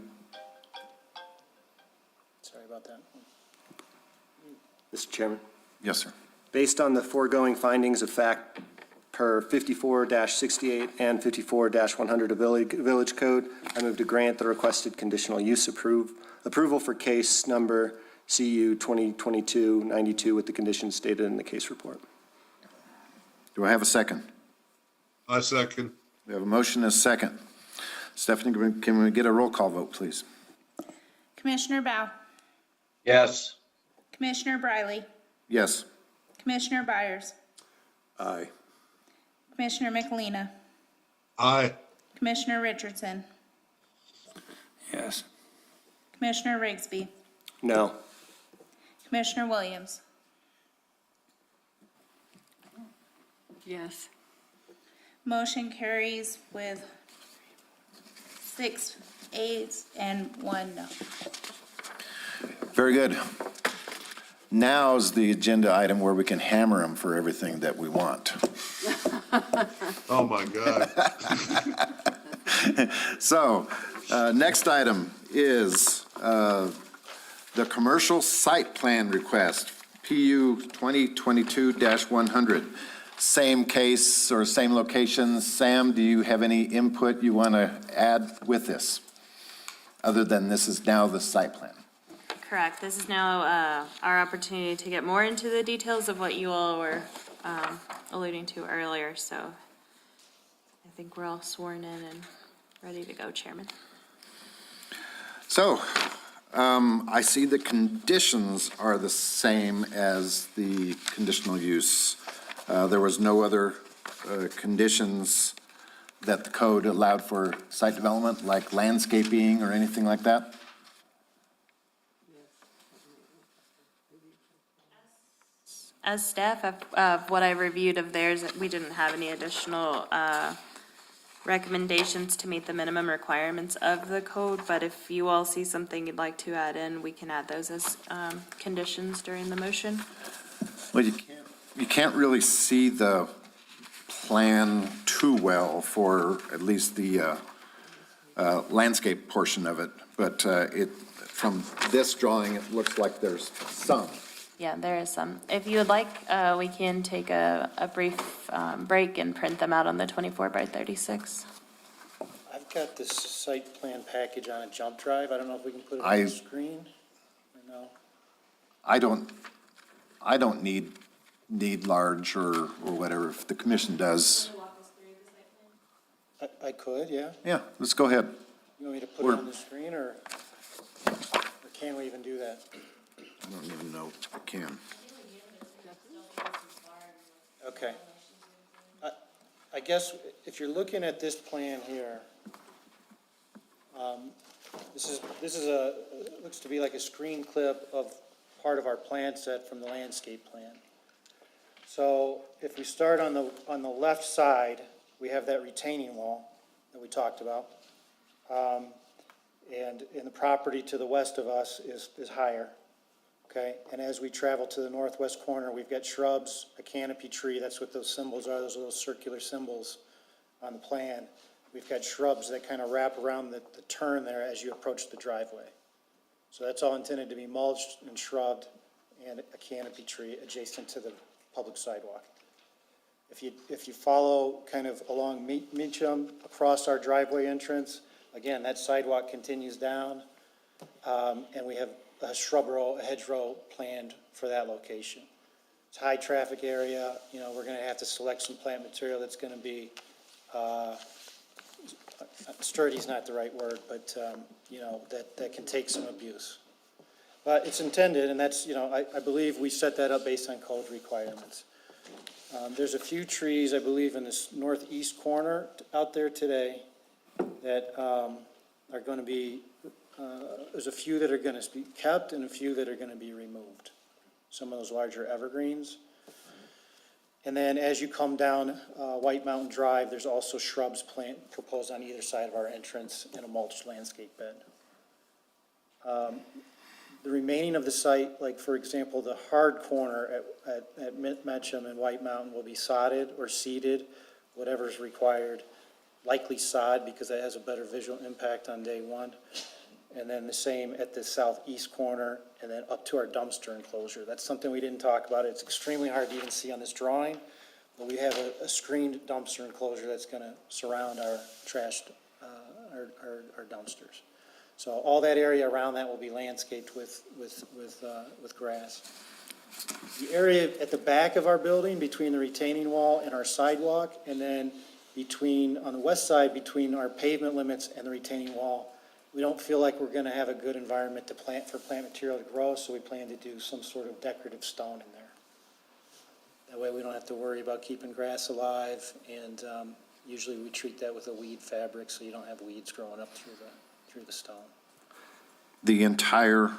Speaker 7: Sorry about that.
Speaker 6: Mr. Chairman,
Speaker 1: Yes, sir.
Speaker 6: based on the foregoing findings of fact per 54-68 and 54-100 of Village Code, I move to grant the requested conditional use approval for case number CU 2022-92 with the conditions stated in the case report.
Speaker 1: Do I have a second?
Speaker 3: I second.
Speaker 1: We have a motion and a second. Stephanie, can we get a roll call vote, please?
Speaker 2: Commissioner Bowe,
Speaker 10: Yes.
Speaker 2: Commissioner Briley,
Speaker 1: Yes.
Speaker 2: Commissioner Byers,
Speaker 14: Aye.
Speaker 2: Commissioner McElina,
Speaker 3: Aye.
Speaker 2: Commissioner Richardson,
Speaker 8: Yes.
Speaker 2: Commissioner Rigsby,
Speaker 6: No.
Speaker 2: Commissioner Williams.
Speaker 4: Yes.
Speaker 2: Motion carries with 6 ayes and 1 no.
Speaker 1: Very good. Now's the agenda item where we can hammer them for everything that we want.
Speaker 3: Oh, my God.
Speaker 1: So, next item is the commercial site plan request, PU 2022-100. Same case or same location. Sam, do you have any input you want to add with this? Other than this is now the site plan.
Speaker 5: Correct. This is now our opportunity to get more into the details of what you all were alluding to earlier. So I think we're all sworn in and ready to go, Chairman.
Speaker 1: So, I see the conditions are the same as the conditional use. There was no other conditions that the code allowed for site development, like landscaping or anything like that?
Speaker 5: As staff, of what I reviewed of theirs, we didn't have any additional recommendations to meet the minimum requirements of the code, but if you all see something you'd like to add in, we can add those as conditions during the motion.
Speaker 1: Well, you can't really see the plan too well for at least the landscape portion of it, but from this drawing, it looks like there's some.
Speaker 5: Yeah, there is some. If you would like, we can take a brief break and print them out on the 24x36.
Speaker 7: I've got this site plan package on a jump drive. I don't know if we can put it on
Speaker 1: I-
Speaker 7: the screen or no.
Speaker 1: I don't need large or whatever, if the commission does.
Speaker 7: I could, yeah.
Speaker 1: Yeah, let's go ahead.
Speaker 7: You want me to put it on the screen or can we even do that?
Speaker 1: I don't even know if I can.
Speaker 7: Okay. I guess if you're looking at this plan here, this is looks to be like a screen clip of part of our plan set from the landscape plan. So if we start on the left side, we have that retaining wall that we talked about. And in the property to the west of us is higher. Okay, and as we travel to the northwest corner, we've got shrubs, a canopy tree, that's what those symbols are, those little circular symbols on the plan. We've got shrubs that kind of wrap around the turn there as you approach the driveway. So that's all intended to be mulched and shrubbed and a canopy tree adjacent to the public sidewalk. If you follow kind of along Meacham across our driveway entrance, again, that sidewalk continues down, and we have a hedgerow planned for that location. It's a high traffic area, we're gonna have to select some plant material that's gonna be, sturdy is not the right word, but, that can take some abuse. But it's intended, and that's, I believe we set that up based on code requirements. There's a few trees, I believe, in this northeast corner out there today that, are gonna be, there's a few that are going to be kept and a few that are going to be removed. Some of those larger evergreens. And then as you come down White Mountain Drive, there's also shrubs proposed on either side of our entrance and a mulched landscape bed. The remaining of the site, like for example, the hard corner at Meacham and White Mountain will be sodded or seeded, whatever's required. Likely sod because that has a better visual impact on day one. And then the same at the southeast corner and then up to our dumpster enclosure. That's something we didn't talk about. It's extremely hard to even see on this drawing, but we have a screened dumpster enclosure that's gonna surround our trash, our dumpsters. So all that area around that will be landscaped with grass. The area at the back of our building, between the retaining wall and our sidewalk, and then on the west side, between our pavement limits and the retaining wall, we don't feel like we're gonna have a good environment for plant material to grow, so we plan to do some sort of decorative stone in there. That way we don't have to worry about keeping grass alive, and usually we treat that with a weed fabric, so you don't have weeds growing up through the stone.
Speaker 1: The entire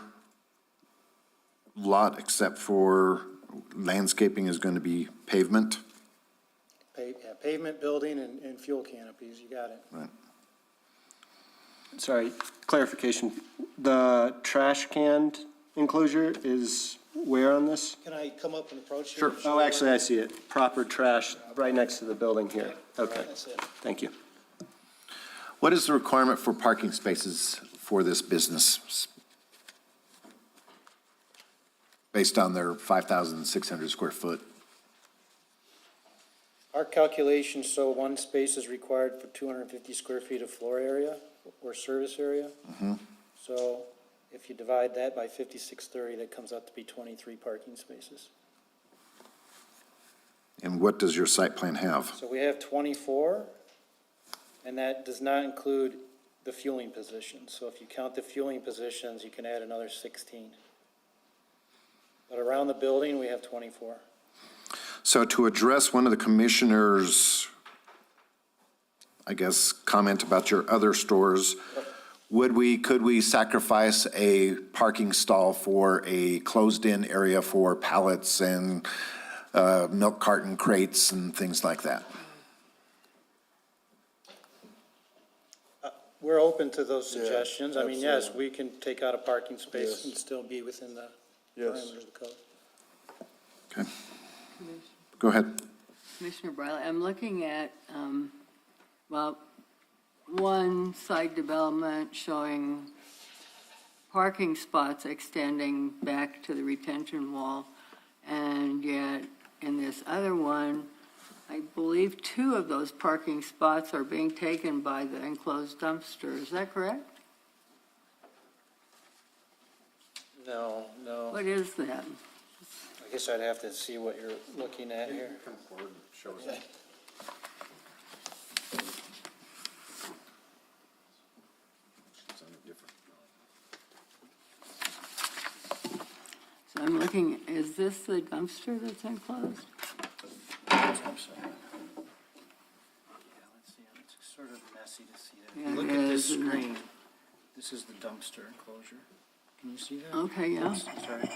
Speaker 1: lot, except for landscaping, is going to be pavement?
Speaker 7: Pavement, building, and fuel canopies, you got it.
Speaker 1: Right.
Speaker 6: Sorry, clarification. The trash can enclosure is where on this?
Speaker 7: Can I come up and approach you?
Speaker 6: Sure. Oh, actually, I see it. Proper trash right next to the building here. Okay,
Speaker 7: That's it.
Speaker 6: thank you.
Speaker 1: What is the requirement for parking spaces for this business? Based on their 5,600 square foot?
Speaker 7: Our calculations show one space is required for 250 square feet of floor area or service area. So if you divide that by 5630, that comes out to be 23 parking spaces.
Speaker 1: And what does your site plan have?
Speaker 7: So we have 24, and that does not include the fueling positions. So if you count the fueling positions, you can add another 16. But around the building, we have 24.
Speaker 1: So to address one of the commissioners', I guess, comment about your other stores, could we sacrifice a parking stall for a closed-in area for pallets and milk carton crates and things like that?
Speaker 7: We're open to those suggestions. I mean, yes,
Speaker 9: absolutely.
Speaker 7: we can take out a parking space
Speaker 9: Yes.
Speaker 7: and still be within the
Speaker 9: Yes.
Speaker 7: parameters of the code.
Speaker 1: Okay. Go ahead.
Speaker 4: Commissioner Briley, I'm looking at, one site development showing parking spots extending back to the retention wall, and yet in this other one, I believe 2 of those parking spots are being taken by the enclosed dumpster. Is that correct?
Speaker 7: No.
Speaker 4: What is that?
Speaker 7: I guess I'd have to see what you're looking at here.
Speaker 4: So I'm looking, is this the dumpster that's enclosed?
Speaker 7: I'm sorry. Yeah, let's see, it's sort of messy to see that.
Speaker 4: Yeah,
Speaker 7: Look
Speaker 4: it
Speaker 7: at this
Speaker 4: is, isn't it?
Speaker 7: screen. This is the dumpster enclosure. Can you see that?
Speaker 4: Okay, yeah.
Speaker 7: Oops, sorry.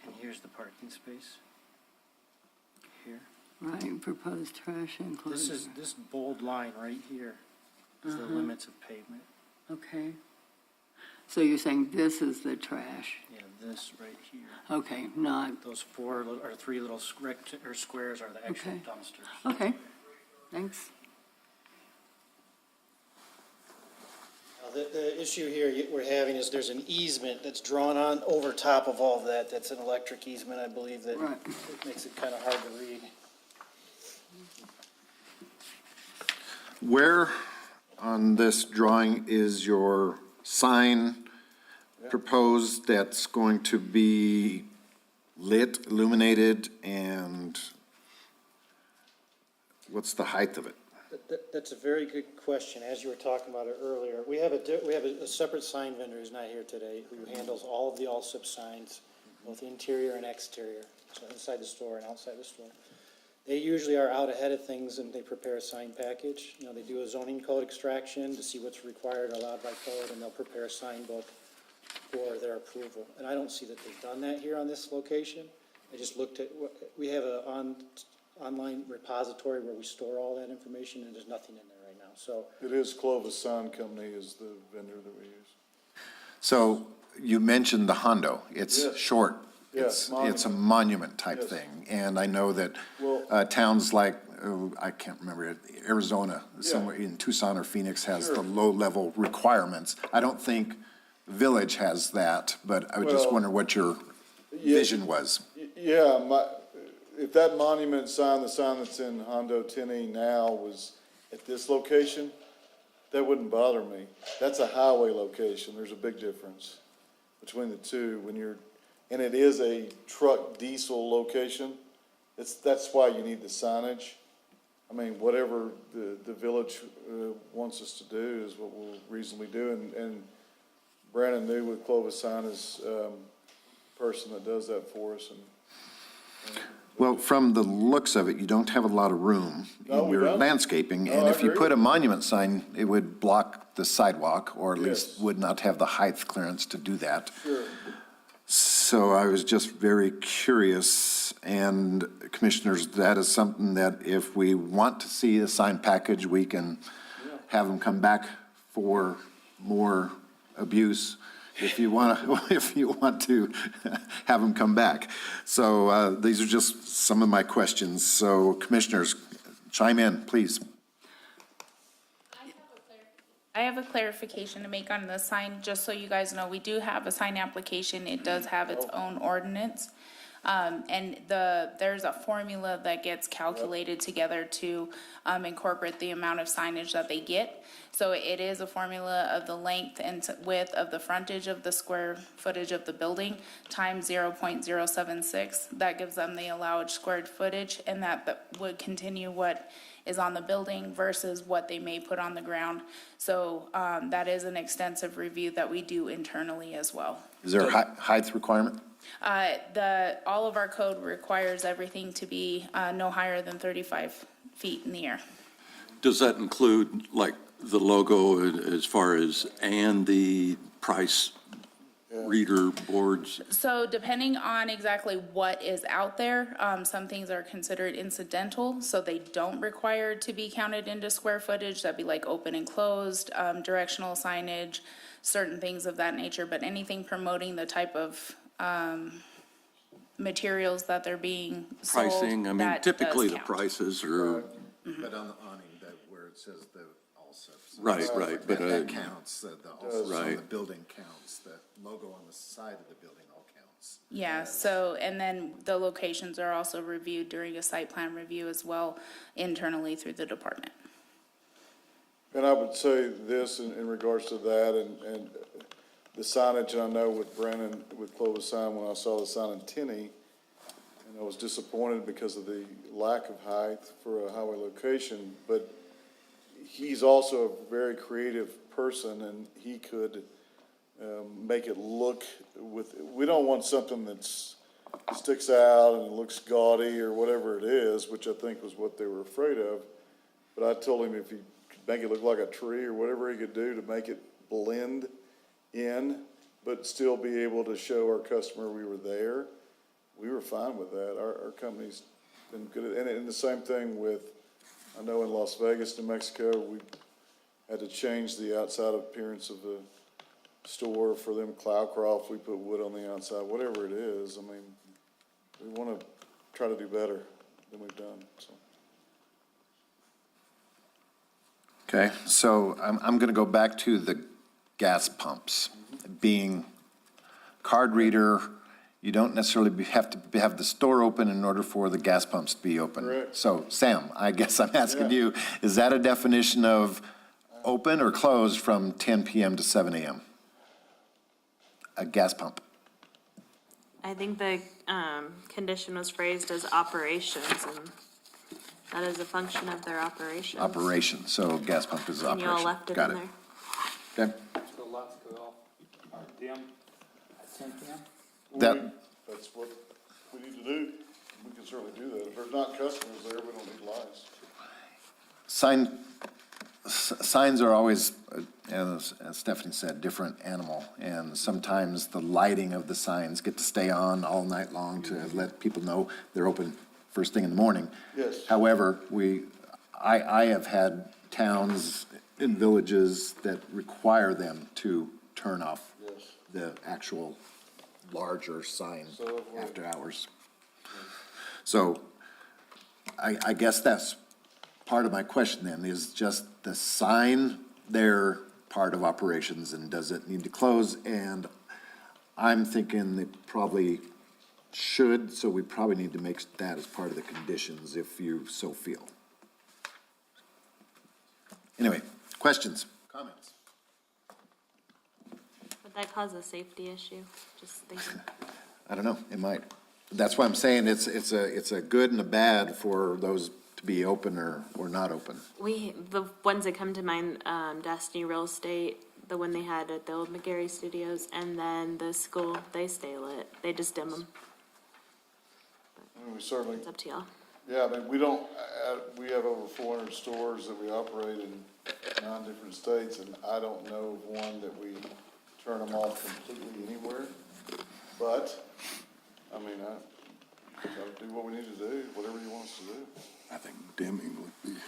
Speaker 7: And here's the parking space. Here.
Speaker 4: Right, proposed trash enclosure.
Speaker 7: This bold line right here is the limits of pavement.
Speaker 4: Okay. So you're saying this is the trash?
Speaker 7: Yeah, this right here.
Speaker 4: Okay, not,
Speaker 7: Those 3 little squares are the actual
Speaker 4: Okay.
Speaker 7: dumpsters.
Speaker 4: okay, thanks.
Speaker 7: The issue here we're having is there's an easement that's drawn on over top of all of that. That's an electric easement, I believe, that
Speaker 4: Right.
Speaker 7: it makes it kind of hard to read.
Speaker 1: Where on this drawing is your sign proposed that's going to be lit, illuminated, and what's the height of it?
Speaker 7: That's a very good question. As you were talking about it earlier, we have a separate sign vendor who's not here today who handles all of the all-sip signs, both interior and exterior, so inside the store and outside the store. They usually are out ahead of things and they prepare a sign package. You know, they do a zoning code extraction to see what's required or allowed by code, and they'll prepare a sign book for their approval. And I don't see that they've done that here on this location. I just looked at, we have a online repository where we store all that information, and there's nothing in there right now, so.
Speaker 9: It is Clovis Sign Company is the vendor that we use.
Speaker 1: So you mentioned the Hondo. It's
Speaker 9: Yes.
Speaker 1: short.
Speaker 9: Yes,
Speaker 1: It's a monument type
Speaker 9: Yes.
Speaker 1: thing. And I know that
Speaker 9: Well-
Speaker 1: towns like, I can't remember, Arizona, somewhere in Tucson or Phoenix has the
Speaker 9: Sure.
Speaker 1: low-level requirements. I don't think Village has that, but I would just
Speaker 9: Well,
Speaker 1: wonder what your vision was.
Speaker 9: Yeah, if that monument sign, the sign that's in Hondo 10E now was at this location, that wouldn't bother me. That's a highway location. There's a big difference between the two when you're, and it is a truck diesel location. That's why you need the signage. I mean, whatever the village wants us to do is what we'll reasonably do. And Brandon knew with Clovis Sign is person that does that for us. And
Speaker 1: Well, from the looks of it, you don't have a lot of room
Speaker 9: No,
Speaker 1: in
Speaker 9: we
Speaker 1: your
Speaker 9: don't.
Speaker 1: landscaping.
Speaker 9: No,
Speaker 1: And
Speaker 9: I
Speaker 1: if you
Speaker 9: agree.
Speaker 1: put a monument sign, it would block the sidewalk, or at least
Speaker 9: Yes.
Speaker 1: would not have the height clearance to do that.
Speaker 9: Sure.
Speaker 1: So I was just very curious, and Commissioners, that is something that if we want to see a sign package, we can have them come back for more abuse if you want to have them come back. So these are just some of my questions. So Commissioners, chime in, please.
Speaker 2: I have a clarification to make on the sign, just so you guys know, we do have a sign application. It does have its own ordinance. And there's a formula that gets calculated together to incorporate the amount of signage that they get. So it is a formula of the length and width of the frontage of the square footage of the building times 0.076. That gives them the allowed square footage, and that would continue what is on the building versus what they may put on the ground. So that is an extensive review that we do internally as well.
Speaker 1: Is there a height requirement?
Speaker 2: All of our code requires everything to be no higher than 35 feet in the air.
Speaker 14: Does that include like the logo as far as, and the price reader boards?
Speaker 2: So depending on exactly what is out there, some things are considered incidental, so they don't require to be counted into square footage. That'd be like open and closed, directional signage, certain things of that nature, but anything promoting the type of materials that they're being sold,
Speaker 14: Pricing, I mean,
Speaker 2: that
Speaker 14: typically
Speaker 2: does
Speaker 14: the
Speaker 2: count.
Speaker 14: prices are,
Speaker 1: But on the awning, that where it says the also.
Speaker 14: right, but,
Speaker 1: That counts, the also on
Speaker 14: Right.
Speaker 1: the building counts, the logo on the side of the building all counts.
Speaker 2: Yeah, so, and then the locations are also reviewed during a site plan review as well internally through the department.
Speaker 9: And I would say this in regards to that and the signage, and I know with Brandon, with Clovis Sign, when I saw the sign in Tenney, and I was disappointed because of the lack of height for a highway location, but he's also a very creative person, and he could make it look we don't want something that's sticks out and looks gaudy or whatever it is, which I think was what they were afraid of. But I told him if he could make it look like a tree or whatever he could do to make it blend in, but still be able to show our customer we were there, we were fine with that. Our company's been good at, and the same thing with, I know in Las Vegas, New Mexico, we had to change the outside appearance of the store for them. Cloudcroft, we put wood on the outside, whatever it is. I mean, we want to try to do better than we've done, so.
Speaker 1: Okay, so I'm going to go back to the gas pumps. Being card reader, you don't necessarily have to have the store open in order for the gas pumps to be open.
Speaker 9: Correct.
Speaker 1: So Sam, I guess I'm asking you, is that a definition of open or closed from 10 PM to 7 AM? A gas pump?
Speaker 5: I think the condition was phrased as operations, and that is a function of their operations.
Speaker 1: Operation, so gas pump is
Speaker 5: And you all
Speaker 1: operation.
Speaker 5: left it
Speaker 1: Got
Speaker 5: in
Speaker 1: it.
Speaker 5: there.
Speaker 1: Okay,
Speaker 8: So lots go off, or dim at 10 PM?
Speaker 1: that,
Speaker 9: That's what we need to do. We can certainly do that. If there's not customers there, we don't need lights.
Speaker 1: signs are always as Stephanie said, different animal. And sometimes the lighting of the signs get to stay on all night long to let people know they're open first thing in the morning.
Speaker 9: Yes.
Speaker 1: However, I have had towns and villages that require them to turn off
Speaker 9: Yes.
Speaker 1: the actual larger sign
Speaker 9: So have we.
Speaker 1: after hours. So I guess that's part of my question then, is just the sign there part of operations, and does it need to close? And I'm thinking it probably should, so we probably need to make that as part of the conditions if you so feel. Anyway, questions, comments?
Speaker 5: Would that cause a safety issue? Just thinking.
Speaker 1: I don't know, it might. That's why I'm saying it's a good and a bad for those to be open or not open.
Speaker 5: The ones that come to mind, Destiny Real Estate, the one they had at the old McGarry Studios, and then the school, they stay lit. They just dim them.
Speaker 9: I mean, we certainly,
Speaker 5: It's up to y'all.
Speaker 9: yeah, I mean, we don't, we have over 400 stores that we operate in 9 different states, and I don't know of one that we turn them off completely anywhere. But, I mean, gotta do what we need to do, whatever you want us to do.
Speaker 14: I think dimming would be,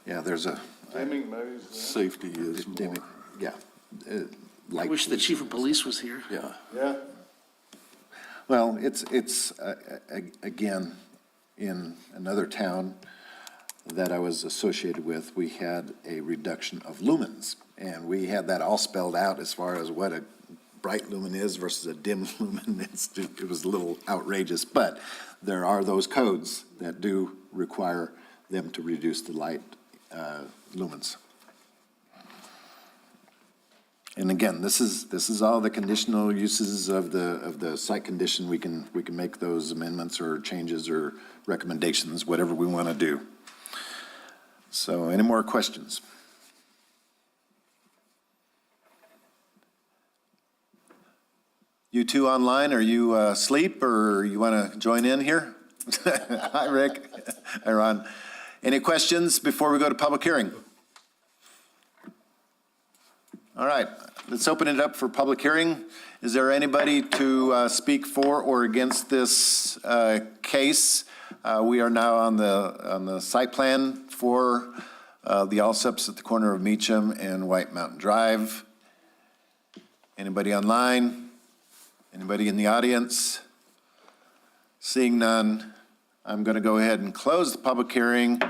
Speaker 1: Yeah, there's a
Speaker 9: Dimming maybe is
Speaker 14: safety is
Speaker 1: dimming,
Speaker 14: more,
Speaker 1: yeah.
Speaker 13: I
Speaker 1: Like,
Speaker 13: wish the chief of police was here.
Speaker 14: yeah.
Speaker 9: yeah.
Speaker 1: well, it's again, in another town that I was associated with, we had a reduction of lumens. And we had that all spelled out as far as what a bright lumen is versus a dim lumen. It was a little outrageous, but there are those codes that do require them to reduce the light lumens. And again, this is all the conditional uses of the site condition. We can make those amendments or changes or recommendations, whatever we want to do. So any more questions? You two online, are you asleep or you want to join in here? Hi, Rick. Hi, Ron. Any questions before we go to public hearing? All right, let's open it up for public hearing. Is there anybody to speak for or against this case? We are now on the site plan for the Allsups at the corner of Meacham and White Mountain Drive. Anybody online? Anybody in the audience? Seeing none, I'm going to go ahead and close the public hearing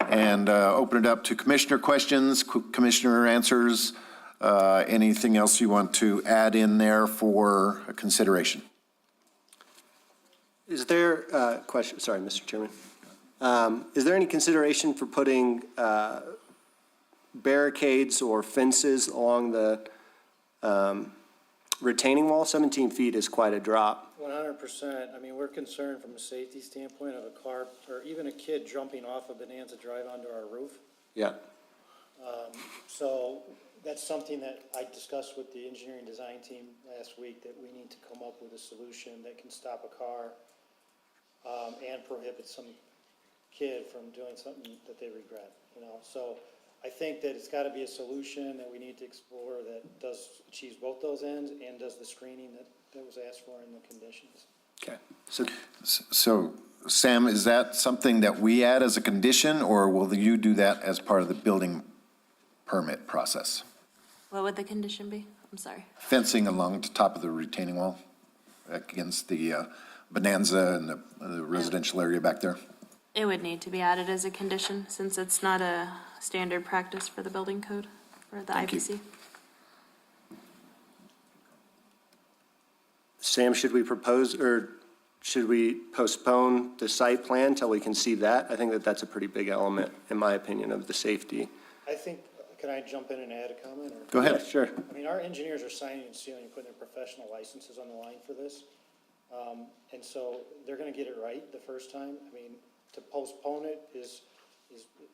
Speaker 1: and open it up to commissioner questions, commissioner answers, anything else you want to add in there for consideration.
Speaker 6: Is there a question, sorry, Mr. Chairman. Is there any consideration for putting barricades or fences along the retaining wall? 17 feet is quite a drop.
Speaker 7: 100%. I mean, we're concerned from a safety standpoint of a car or even a kid jumping off of Bonanza Drive onto our roof.
Speaker 6: Yeah.
Speaker 7: So that's something that I discussed with the engineering design team last week, that we need to come up with a solution that can stop a car and prohibit some kid from doing something that they regret, you know? So I think that it's got to be a solution that we need to explore that achieves both those ends and does the screening that was asked for in the conditions.
Speaker 6: Okay.
Speaker 1: So, Sam, is that something that we add as a condition, or will you do that as part of the building permit process?
Speaker 5: What would the condition be? I'm sorry.
Speaker 1: Fencing along the top of the retaining wall against the Bonanza and the residential area back there?
Speaker 5: It would need to be added as a condition since it's not a standard practice for the building code or the
Speaker 1: Thank you.
Speaker 5: IPC.
Speaker 6: Sam, should we propose or should we postpone the site plan till we can see that? I think that that's a pretty big element, in my opinion, of the safety.
Speaker 7: I think, can I jump in and add a comment? Or?
Speaker 1: Go ahead.
Speaker 6: Yeah, sure.
Speaker 7: I mean, our engineers are signing and sealing and putting their professional licenses on the line for this. And so they're gonna get it right the first time. I mean, to postpone it is,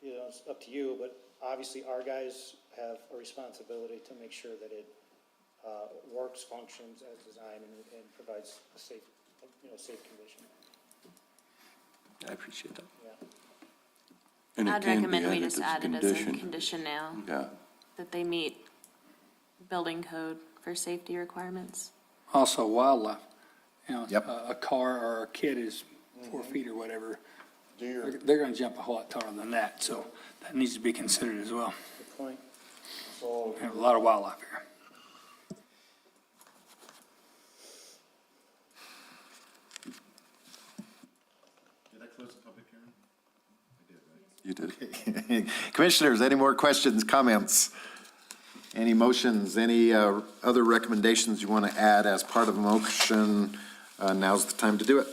Speaker 7: you know, it's up to you, but obviously our guys have a responsibility to make sure that it works, functions as designed, and provides a safe, safe condition.
Speaker 6: I appreciate that.
Speaker 7: Yeah.
Speaker 14: And it
Speaker 5: I'd
Speaker 14: can be
Speaker 5: recommend we
Speaker 14: added
Speaker 5: just
Speaker 14: as a
Speaker 5: add it as a
Speaker 14: condition.
Speaker 5: condition now,
Speaker 14: Yeah,
Speaker 5: that they meet building code for safety requirements.
Speaker 8: Also wildlife, you know,
Speaker 1: Yep.
Speaker 8: a car or a kid is 4 feet or whatever.
Speaker 9: Deer,
Speaker 8: They're gonna jump a whole lot taller than that, so that needs to be considered as well.
Speaker 7: Good point.
Speaker 9: saw,
Speaker 8: We have a lot of wildlife here.
Speaker 1: Did I close the public hearing?
Speaker 14: You did.
Speaker 1: Commissioners, any more questions, comments? Any motions, any other recommendations you want to add as part of a motion? Now's the time to do it.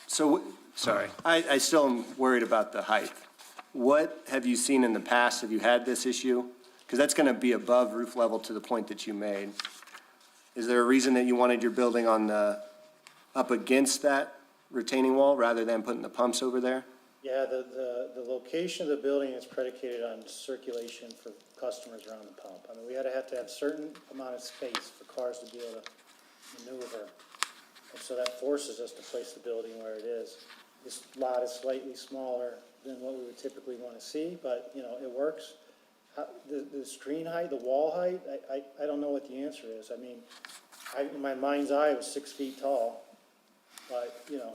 Speaker 6: So, sorry, I still am worried about the height. What have you seen in the past? Have you had this issue? Because that's going to be above roof level to the point that you made. Is there a reason that you wanted your building on the, up against that retaining wall rather than putting the pumps over there?
Speaker 7: Yeah, the location of the building is predicated on circulation for customers around the pump. I mean, we have to have certain amount of space for cars to be able to maneuver. And so that forces us to place the building where it is. This lot is slightly smaller than what we would typically want to see, but, you know, it works. The screen height, the wall height, I don't know what the answer is. I mean, in my mind's eye, it was 6 feet tall, but, you know,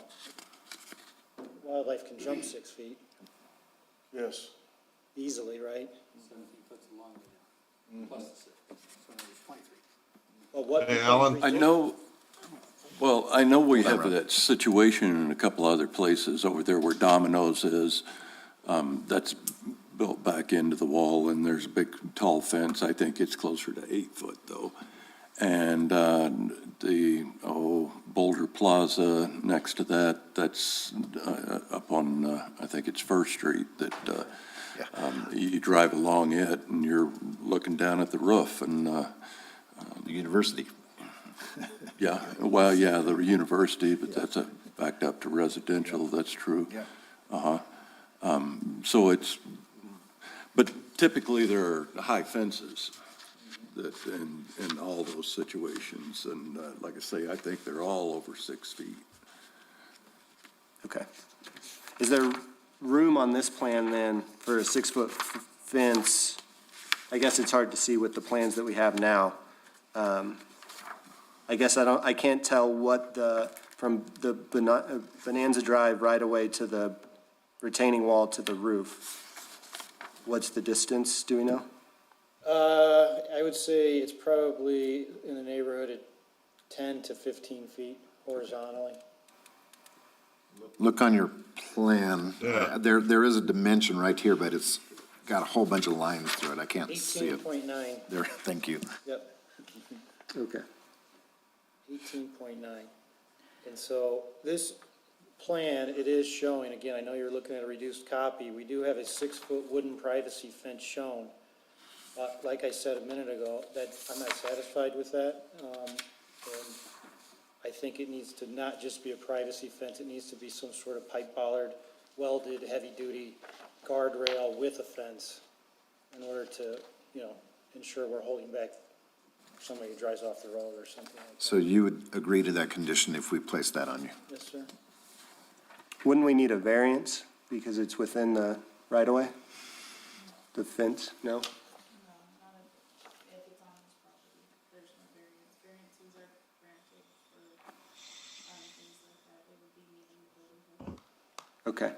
Speaker 7: wildlife can jump 6 feet
Speaker 9: yes.
Speaker 7: easily, right?
Speaker 8: 17 foot long, plus the 6, so it's 23.
Speaker 7: Well, what?
Speaker 3: Hey, Alan?
Speaker 14: I know, well, I know we have that situation in a couple other places over there where Domino's is. That's built back into the wall, and there's a big, tall fence. I think it's closer to 8 foot, though. And Boulder Plaza next to that, that's up on, I think it's First Street, that you drive along it, and you're looking down at the roof, and
Speaker 1: The university.
Speaker 14: yeah, well, yeah, the university, but that's backed up to residential, that's true.
Speaker 1: Yeah.
Speaker 14: Uh-huh. So it's, but typically there are high fences that in all those situations, and like I say, I think they're all over 6 feet.
Speaker 6: Okay. Is there room on this plan then for a 6-foot fence? I guess it's hard to see with the plans that we have now. I guess I can't tell what from the Bonanza Drive right away to the retaining wall to the roof. What's the distance, do we know?
Speaker 7: I would say it's probably in the neighborhood of 10 to 15 feet horizontally.
Speaker 1: Look on your plan.
Speaker 3: Yeah.
Speaker 1: There is a dimension right here, but it's got a whole bunch of lines through it. I can't see it.
Speaker 7: 18.9,
Speaker 1: There, thank you.
Speaker 7: yep,
Speaker 6: Okay.
Speaker 7: 18.9. And so this plan, it is showing, again, I know you're looking at a reduced copy, we do have a 6-foot wooden privacy fence shown. Like I said a minute ago, that I'm not satisfied with that. And I think it needs to not just be a privacy fence, it needs to be some sort of pipe bollard, welded, heavy-duty guardrail with a fence in order to, you know, ensure we're holding back somebody who drives off the road or something like that.
Speaker 1: So you would agree to that condition if we place that on you?
Speaker 7: Yes, sir.
Speaker 6: Wouldn't we need a variance because it's within the right-of-way? The fence, no? Okay.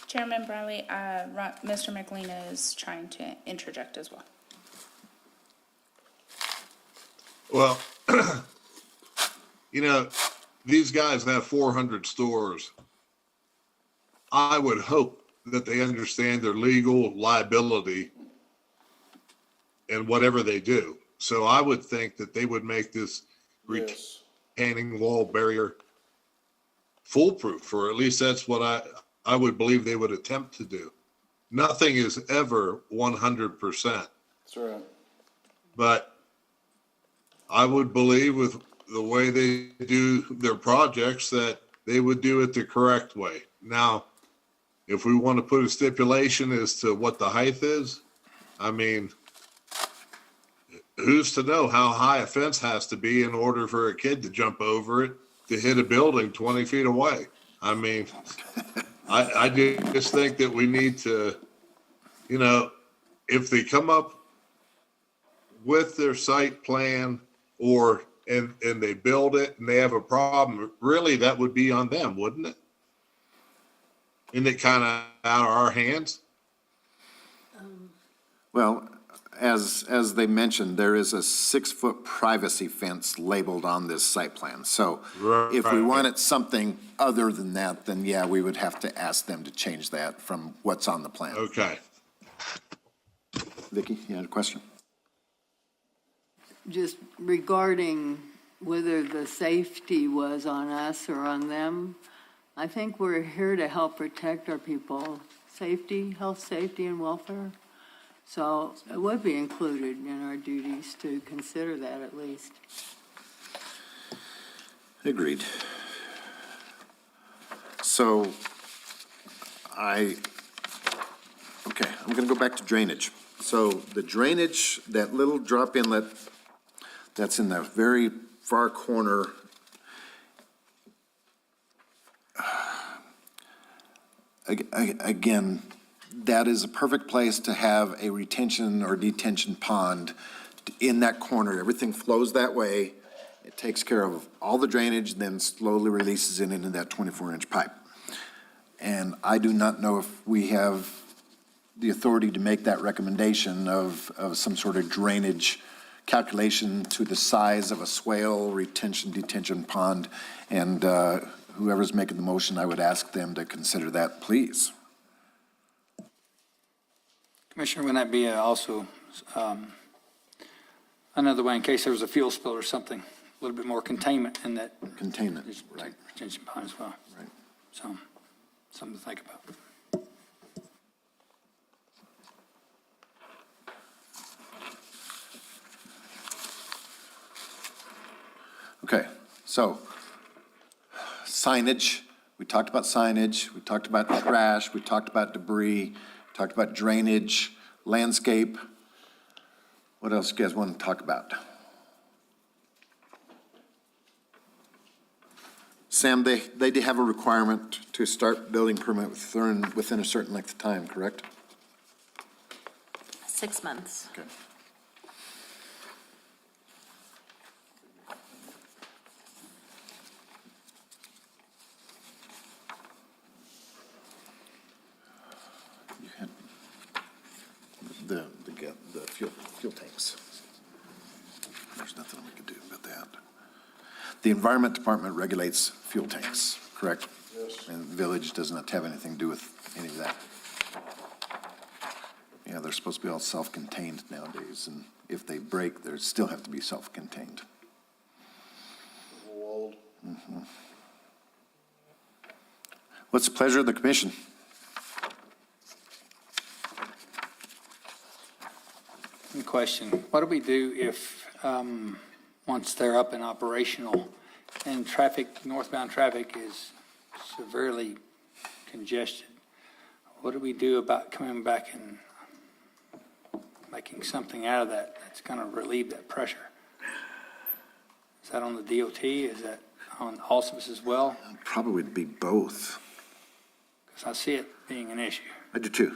Speaker 2: Chairman Bradley, Mr. McLean is trying to interject as well.
Speaker 3: Well, you know, these guys have 400 stores. I would hope that they understand their legal liability in whatever they do. So I would think that they would make this
Speaker 9: Yes.
Speaker 3: retaining wall barrier foolproof, or at least that's what I would believe they would attempt to do. Nothing is ever 100%,
Speaker 9: That's right.
Speaker 3: but I would believe with the way they do their projects, that they would do it the correct way. Now, if we want to put a stipulation as to what the height is, I mean, who's to know how high a fence has to be in order for a kid to jump over it to hit a building 20 feet away? I mean, I just think that we need to, you know, if they come up with their site plan and they build it and they have a problem, really that would be on them, wouldn't it? Isn't it kind of out of our hands?
Speaker 1: Well, as they mentioned, there is a 6-foot privacy fence labeled on this site plan. So if we wanted something other than that, then yeah, we would have to ask them to change that from what's on the plan.
Speaker 3: Okay.
Speaker 1: Vicki, you had a question?
Speaker 4: Just regarding whether the safety was on us or on them, I think we're here to help protect our people, safety, health, safety, and welfare. So it would be included in our duties to consider that at least.
Speaker 1: Agreed. So okay, I'm going to go back to drainage. So the drainage, that little drop inlet that's in the very far corner, again, that is a perfect place to have a retention or detention pond in that corner. Everything flows that way. It takes care of all the drainage, then slowly releases it into that 24-inch pipe. And I do not know if we have the authority to make that recommendation of some sort of drainage calculation to the size of a swale, retention, detention pond. And whoever's making the motion, I would ask them to consider that, please.
Speaker 8: Commissioner, wouldn't that be also another way in case there was a fuel spill or something, a little bit more containment in that?
Speaker 1: Containment, right.
Speaker 8: Retention pond as well.
Speaker 1: Right.
Speaker 8: So, something to think about.
Speaker 1: Okay, so signage, we talked about signage, we talked about trash, we talked about debris, talked about drainage, landscape. What else do you guys want to talk about? Sam, they do have a requirement to start building permit within a certain length of time, correct?
Speaker 5: 6 months.
Speaker 1: Okay. You had the fuel tanks. There's nothing we can do about that. The Environment Department regulates fuel tanks, correct?
Speaker 9: Yes.
Speaker 1: And the village does not have anything to do with any of that. Yeah, they're supposed to be all self-contained nowadays, and if they break, they still have to be self-contained.
Speaker 9: Old.
Speaker 1: What's the pleasure of the commission?
Speaker 8: Good question. What do we do if, once they're up and operational and northbound traffic is severely congested? What do we do about coming back and making something out of that that's going to relieve that pressure? Is that on the DOT? Is that on Alsopus as well?
Speaker 1: Probably would be both.
Speaker 8: Because I see it being an issue.
Speaker 1: I do too.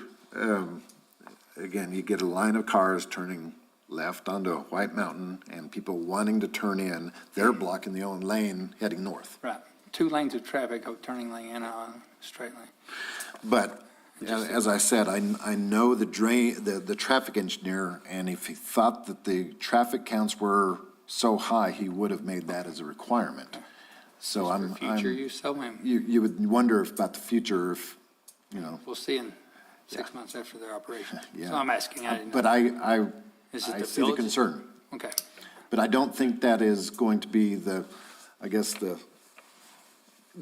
Speaker 1: Again, you get a line of cars turning left onto a White Mountain and people wanting to turn in, they're blocking the own lane heading north.
Speaker 8: Right. 2 lanes of traffic, turning lane and a straight lane.
Speaker 1: But as I said, I know the traffic engineer, and if he thought that the traffic counts were so high, he would have made that as a requirement. So
Speaker 8: For future use, so
Speaker 1: you would wonder about the future, if, you know.
Speaker 8: we'll see in 6 months after their operation.
Speaker 1: Yeah.
Speaker 8: So I'm asking, I didn't know.
Speaker 1: But I
Speaker 8: Is it
Speaker 1: see the
Speaker 8: village?
Speaker 1: concern.
Speaker 8: Okay.
Speaker 1: But I don't think that is going to be the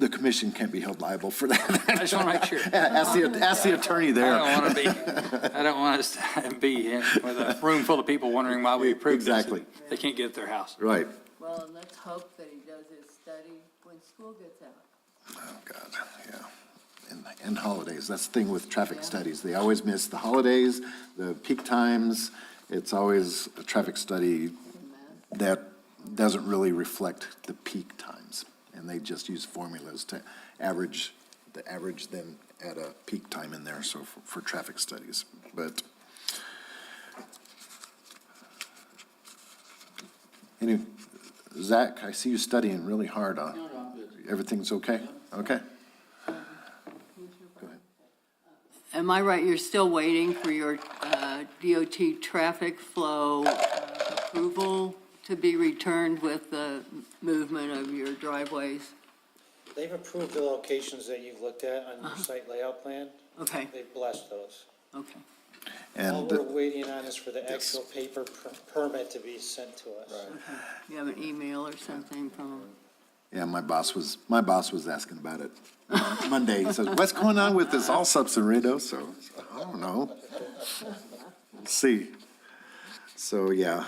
Speaker 1: commission can't be held liable for that.
Speaker 8: I just want to make sure.
Speaker 1: Ask the attorney there.
Speaker 8: I don't want us to be with a room full of people wondering why we approved this.
Speaker 1: Exactly.
Speaker 8: They can't get at their house.
Speaker 1: Right.
Speaker 4: Well, and let's hope that study when school gets out.
Speaker 1: Oh, God, yeah. And holidays, that's the thing with traffic studies. They always miss the holidays, the peak times. It's always a traffic study that doesn't really reflect the peak times. And they just use formulas to average then at a peak time in there, so for traffic studies. But anyway, Zach, I see you studying really hard on.
Speaker 13: No, I'm good.
Speaker 1: Everything's okay? Okay.
Speaker 4: Am I right, you're still waiting for your DOT traffic flow approval to be returned with the movement of your driveways?
Speaker 7: They've approved the locations that you've looked at on your site layout plan.
Speaker 4: Okay,
Speaker 7: They've blessed those.
Speaker 4: okay.
Speaker 7: All
Speaker 1: And
Speaker 7: we're waiting on is for the actual paper permit to be sent to us.
Speaker 4: You have an email or something from them?
Speaker 1: yeah, my boss was asking about it Monday. He says, "What's going on with this all subs and Rito?" So I don't know. We'll see. So yeah,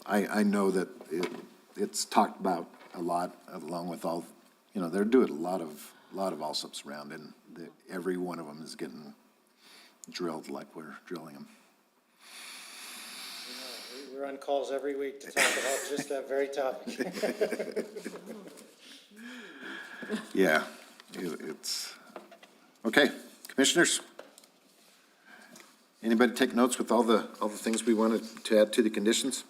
Speaker 1: I know that it's talked about a lot, along with all, they're doing a lot of all subs around, and every one of them is getting drilled like we're drilling them.
Speaker 7: We're on calls every week to talk about just that very topic.
Speaker 1: Yeah, it's, okay, commissioners? Anybody take notes with all the things we wanted to add to the conditions?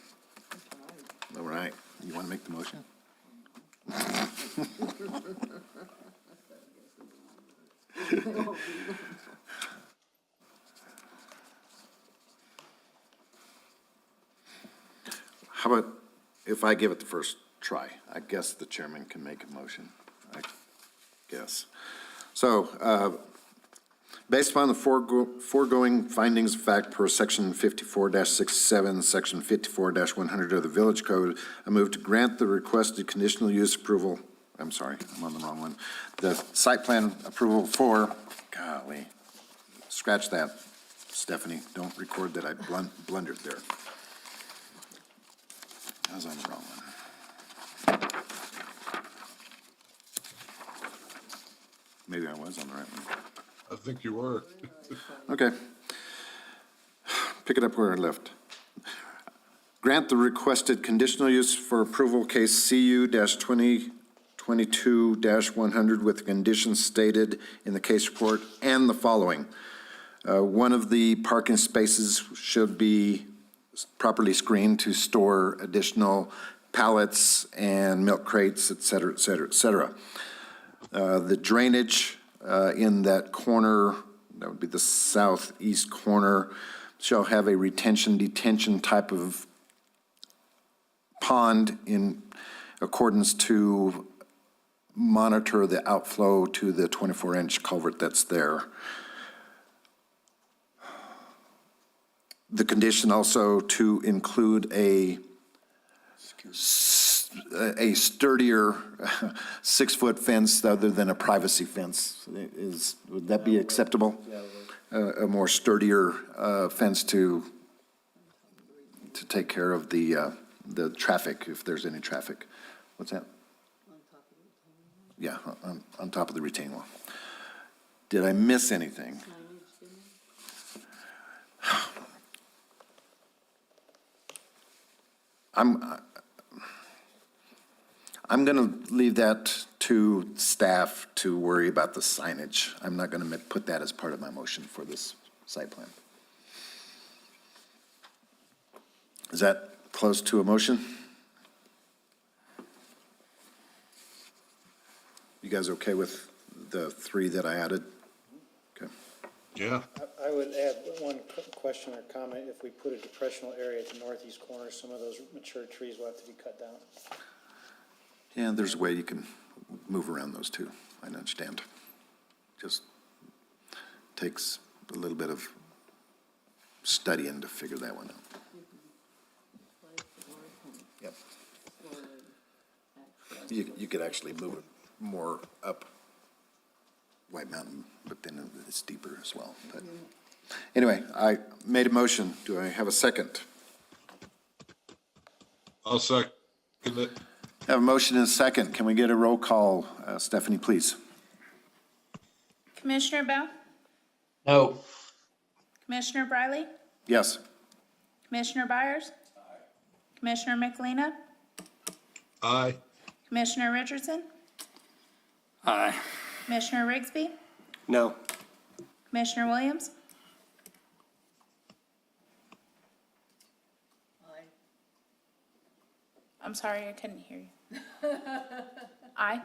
Speaker 1: All right, you want to make the motion? How about if I give it the first try? I guess the chairman can make a motion, I guess. So, based upon the foregoing findings of fact per section 54-67, section 54-100 of the Village Code, I move to grant the requested conditional use approval. I'm sorry, I'm on the wrong one. The site plan approval for, golly, scratch that, Stephanie. Don't record that I blundered there. I was on the wrong one. Maybe I was on the right one.
Speaker 3: I think you were.
Speaker 1: Okay. Pick it up where I left. Grant the requested conditional use for approval case CU-2022-100 with the conditions stated in the case report and the following. One of the parking spaces should be properly screened to store additional pallets and milk crates, et cetera, et cetera, et cetera. The drainage in that corner, that would be the southeast corner, shall have a detention type of pond in accordance to monitor the outflow to the 24-inch culvert that's there. The condition also to include a sturdier 6-foot fence other than a privacy fence. Would that be acceptable? A more sturdier fence to take care of the traffic, if there's any traffic. What's that? Yeah, on top of the retaining wall. Did I miss anything? I'm going to leave that to staff to worry about the signage. I'm not going to put that as part of my motion for this site plan. Is that close to a motion? You guys okay with the 3 that I added? Okay.
Speaker 3: Yeah.
Speaker 7: I would add one question or comment. If we put a depressional area at the northeast corner, some of those mature trees will have to be cut down.
Speaker 1: Yeah, there's a way you can move around those too. I understand. Just takes a little bit of studying to figure that one out. Yep. You could actually move it more up White Mountain, but then it's deeper as well. But anyway, I made a motion. Do I have a second?
Speaker 3: I'll second it.
Speaker 1: Have a motion and a second. Can we get a roll call? Stephanie, please.
Speaker 2: Commissioner Bell?
Speaker 11: No.
Speaker 2: Commissioner Briley?
Speaker 1: Yes.
Speaker 2: Commissioner Byers? Commissioner McElina?
Speaker 3: Aye.
Speaker 2: Commissioner Richardson?
Speaker 8: Aye.
Speaker 2: Commissioner Rigsby?
Speaker 6: No.
Speaker 2: Commissioner Williams? I'm sorry, I couldn't hear you. Aye?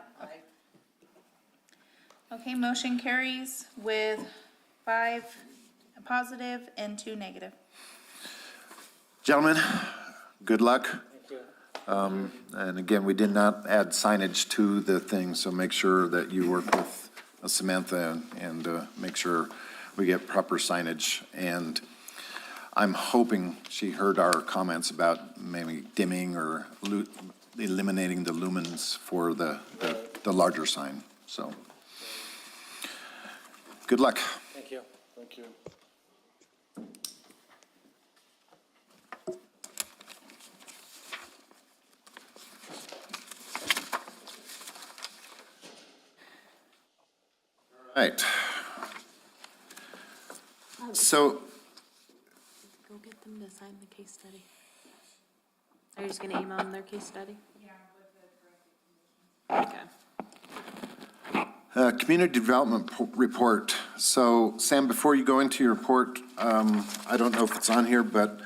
Speaker 2: Okay, motion carries with 5 positive and 2 negative.
Speaker 1: Gentlemen, good luck.
Speaker 7: Thank you.
Speaker 1: And again, we did not add signage to the thing, so make sure that you work with Samantha and make sure we get proper signage. And I'm hoping she heard our comments about maybe dimming or eliminating the lumens for the larger sign, so. Good luck.
Speaker 7: Thank you.
Speaker 9: Thank you.
Speaker 1: Right. So,
Speaker 5: Go get them to sign the case study. Are you just gonna email them their case study? Yeah. Okay.
Speaker 1: community development report. So, Sam, before you go into your report, I don't know if it's on here, but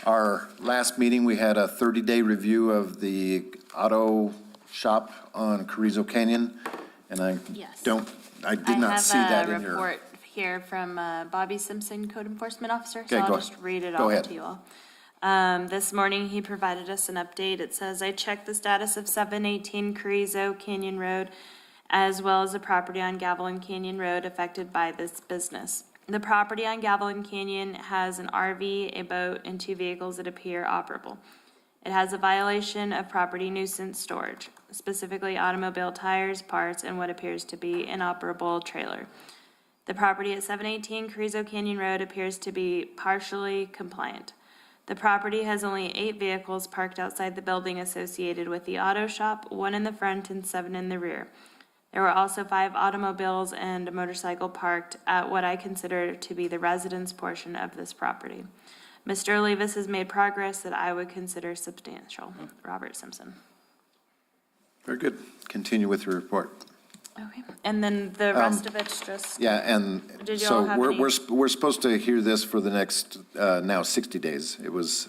Speaker 1: our last meeting, we had a 30-day review of the auto shop on Carrizo Canyon, and I
Speaker 5: Yes.
Speaker 1: I did not see that in
Speaker 5: I have a
Speaker 1: your.
Speaker 5: report here from Bobby Simpson, Code Enforcement Officer, so
Speaker 1: Okay,
Speaker 5: I'll
Speaker 1: go-
Speaker 5: just read it
Speaker 1: go
Speaker 5: off
Speaker 1: ahead.
Speaker 5: to you all. This morning, he provided us an update. It says, I checked the status of 718 Carrizo Canyon Road, as well as the property on Gavilan Canyon Road affected by this business. The property on Gavilan Canyon has an RV, a boat, and 2 vehicles that appear operable. It has a violation of property nuisance storage, specifically automobile tires, parts, and what appears to be an inoperable trailer. The property at 718 Carrizo Canyon Road appears to be partially compliant. The property has only 8 vehicles parked outside the building associated with the auto shop, 1 in the front and 7 in the rear. There were also 5 automobiles and a motorcycle parked at what I consider to be the residence portion of this property. Mr. Olivas has made progress that I would consider substantial. Robert Simpson.
Speaker 1: Very good. Continue with your report.
Speaker 5: Okay, and then the rest of it's just,
Speaker 1: Yeah, and
Speaker 5: Did y'all
Speaker 1: so
Speaker 5: have
Speaker 1: we're,
Speaker 5: any-
Speaker 1: we're supposed to hear this for the next, now 60 days. It was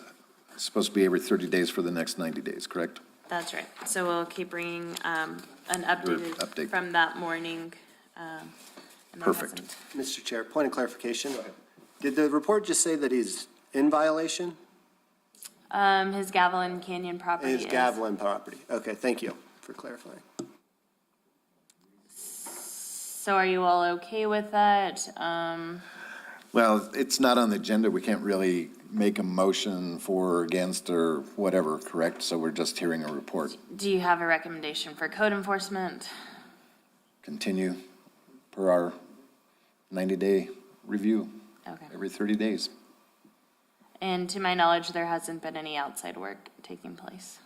Speaker 1: supposed to be every 30 days for the next 90 days, correct?
Speaker 5: that's right. So we'll keep bringing an
Speaker 1: update.
Speaker 5: updated from that morning. And there
Speaker 1: Perfect.
Speaker 5: wasn't-
Speaker 6: Mr. Chair, point of clarification. Did the report just say that he's in violation?
Speaker 5: His Gavilan Canyon property
Speaker 6: His
Speaker 5: is.
Speaker 6: Gavilan property. Okay, thank you for clarifying.
Speaker 5: So are you all okay with that?
Speaker 1: Well, it's not on the agenda. We can't really make a motion for or against or whatever, correct? So we're just hearing a report.
Speaker 5: Do you have a recommendation for code enforcement?
Speaker 1: Continue per our 90-day review
Speaker 5: Okay.
Speaker 1: every 30 days.
Speaker 5: And to my knowledge, there hasn't been any outside work taking place.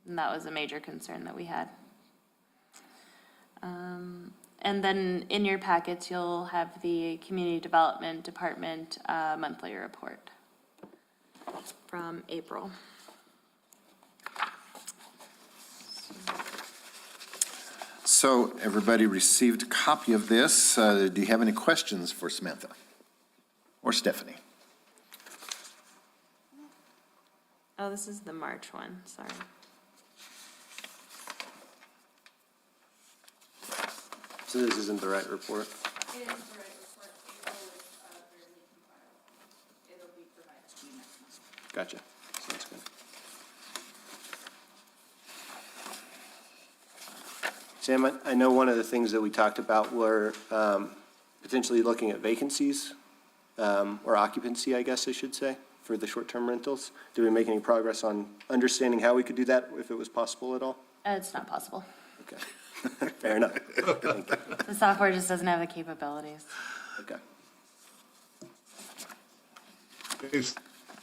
Speaker 5: And that was a major concern that we had. And then in your packets, you'll have the Community Development Department monthly report from April.
Speaker 1: So everybody received a copy of this. Do you have any questions for Samantha or Stephanie?
Speaker 5: Oh, this is the March one, sorry.
Speaker 6: So this isn't the right report?
Speaker 2: It is the right report. April is fairly compiled. It'll be provided to you next month.
Speaker 6: Gotcha. Sounds good. Sam, I know one of the things that we talked about were potentially looking at vacancies, or occupancy, I guess I should say, for the short-term rentals. Did we make any progress on understanding how we could do that, if it was possible at all?
Speaker 5: It's not possible.
Speaker 6: Okay, fair enough. Thank you.
Speaker 5: The software just doesn't have the capabilities.
Speaker 6: Okay.
Speaker 3: Hey,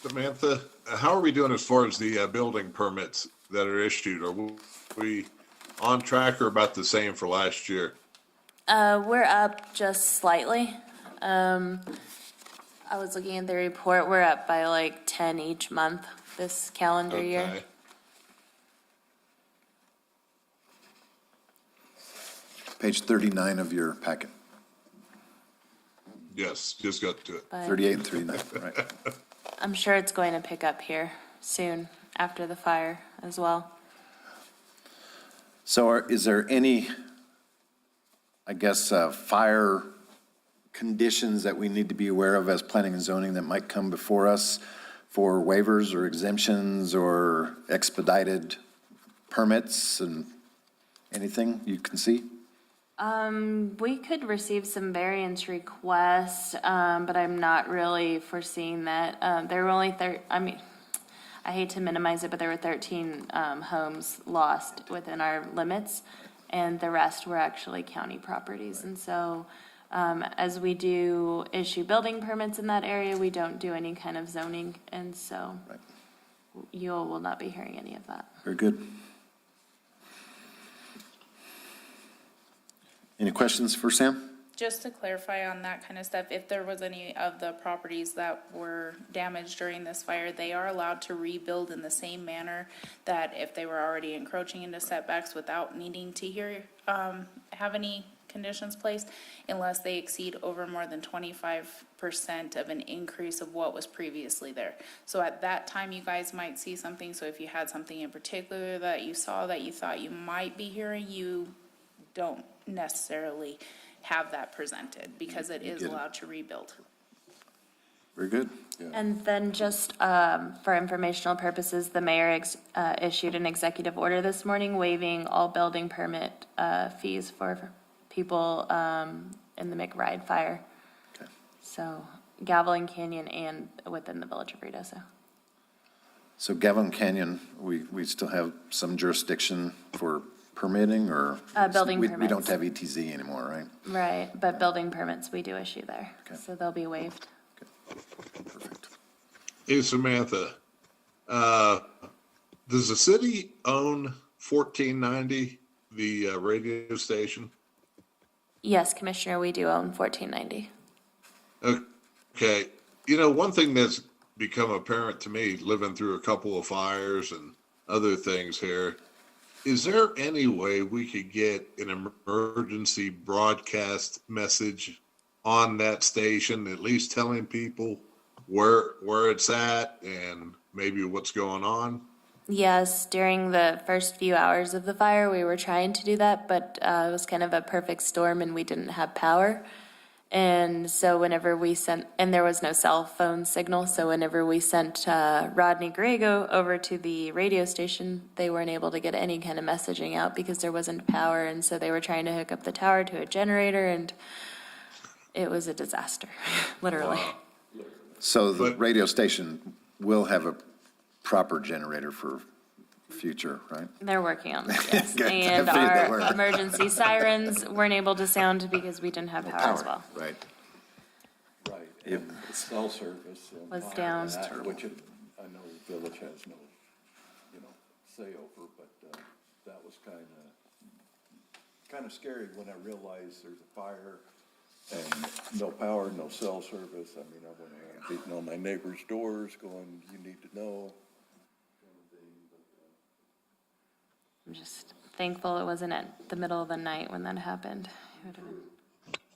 Speaker 3: Samantha, how are we doing as far as the building permits that are issued? Are we on track or about the same for last year?
Speaker 5: We're up just slightly. I was looking at the report, we're up by like 10 each month this calendar year.
Speaker 3: Okay.
Speaker 1: Page 39 of your packet,
Speaker 3: Yes, just got to it.
Speaker 5: But
Speaker 1: 38 and 39, right?
Speaker 5: I'm sure it's going to pick up here soon after the fire as well.
Speaker 1: So is there any, I guess, fire conditions that we need to be aware of as planning and zoning that might come before us for waivers or exemptions or expedited permits and anything you can see?
Speaker 5: We could receive some variance requests, but I'm not really foreseeing that. There were only I hate to minimize it, but there were 13 homes lost within our limits, and the rest were actually county properties. And so as we do issue building permits in that area, we don't do any kind of zoning, and so you will not be hearing any of that.
Speaker 1: Very good. Any questions for Sam?
Speaker 2: Just to clarify on that kind of stuff, if there was any of the properties that were damaged during this fire, they are allowed to rebuild in the same manner that if they were already encroaching into setbacks without needing to have any conditions placed, unless they exceed over more than 25% of an increase of what was previously there. So at that time, you guys might see something. So if you had something in particular that you saw that you thought you might be hearing, you don't necessarily have that presented because it is allowed to rebuild.
Speaker 1: Very good.
Speaker 5: And then just for informational purposes, the mayor issued an executive order this morning waiving all building permit fees for people in the McBride fire.
Speaker 1: Okay.
Speaker 5: So Gavilan Canyon and within the village of Ruidoso.
Speaker 1: So Gavilan Canyon, we still have some jurisdiction for permitting or?
Speaker 5: Building
Speaker 1: We
Speaker 5: permits.
Speaker 1: don't have ETZ anymore, right?
Speaker 5: Right, but building permits we do issue there,
Speaker 1: Okay.
Speaker 5: so they'll be waived.
Speaker 1: Perfect.
Speaker 3: Hey, Samantha, does the city own 1490, the radio station?
Speaker 5: Yes, Commissioner, we do own 1490.
Speaker 3: Okay. You know, one thing that's become apparent to me, living through a couple of fires and other things here, is there any way we could get an emergency broadcast message on that station, at least telling people where it's at and maybe what's going on?
Speaker 5: Yes, during the first few hours of the fire, we were trying to do that, but it was kind of a perfect storm and we didn't have power. And so whenever we sent, and there was no cell phone signal, so whenever we sent Rodney Grego over to the radio station, they weren't able to get any kind of messaging out because there wasn't power. And so they were trying to hook up the tower to a generator, and it was a disaster, literally.
Speaker 3: Wow.
Speaker 1: So the radio station will have a proper generator for future, right?
Speaker 5: They're working on that, yes.
Speaker 1: Good.
Speaker 5: And
Speaker 1: I figured that
Speaker 5: our
Speaker 1: word.
Speaker 5: emergency sirens weren't able to sound because we didn't have power as well.
Speaker 1: Right.
Speaker 14: Right, and the cell service.
Speaker 5: Was down.
Speaker 14: That's terrible. Which I know the village has no, say over, but that was kind of scary when I realized there's a fire and no power, no cell service. I mean, I went around beating on my neighbor's doors going, you need to know.
Speaker 5: I'm just thankful it wasn't at the middle of the night when that happened. It would have been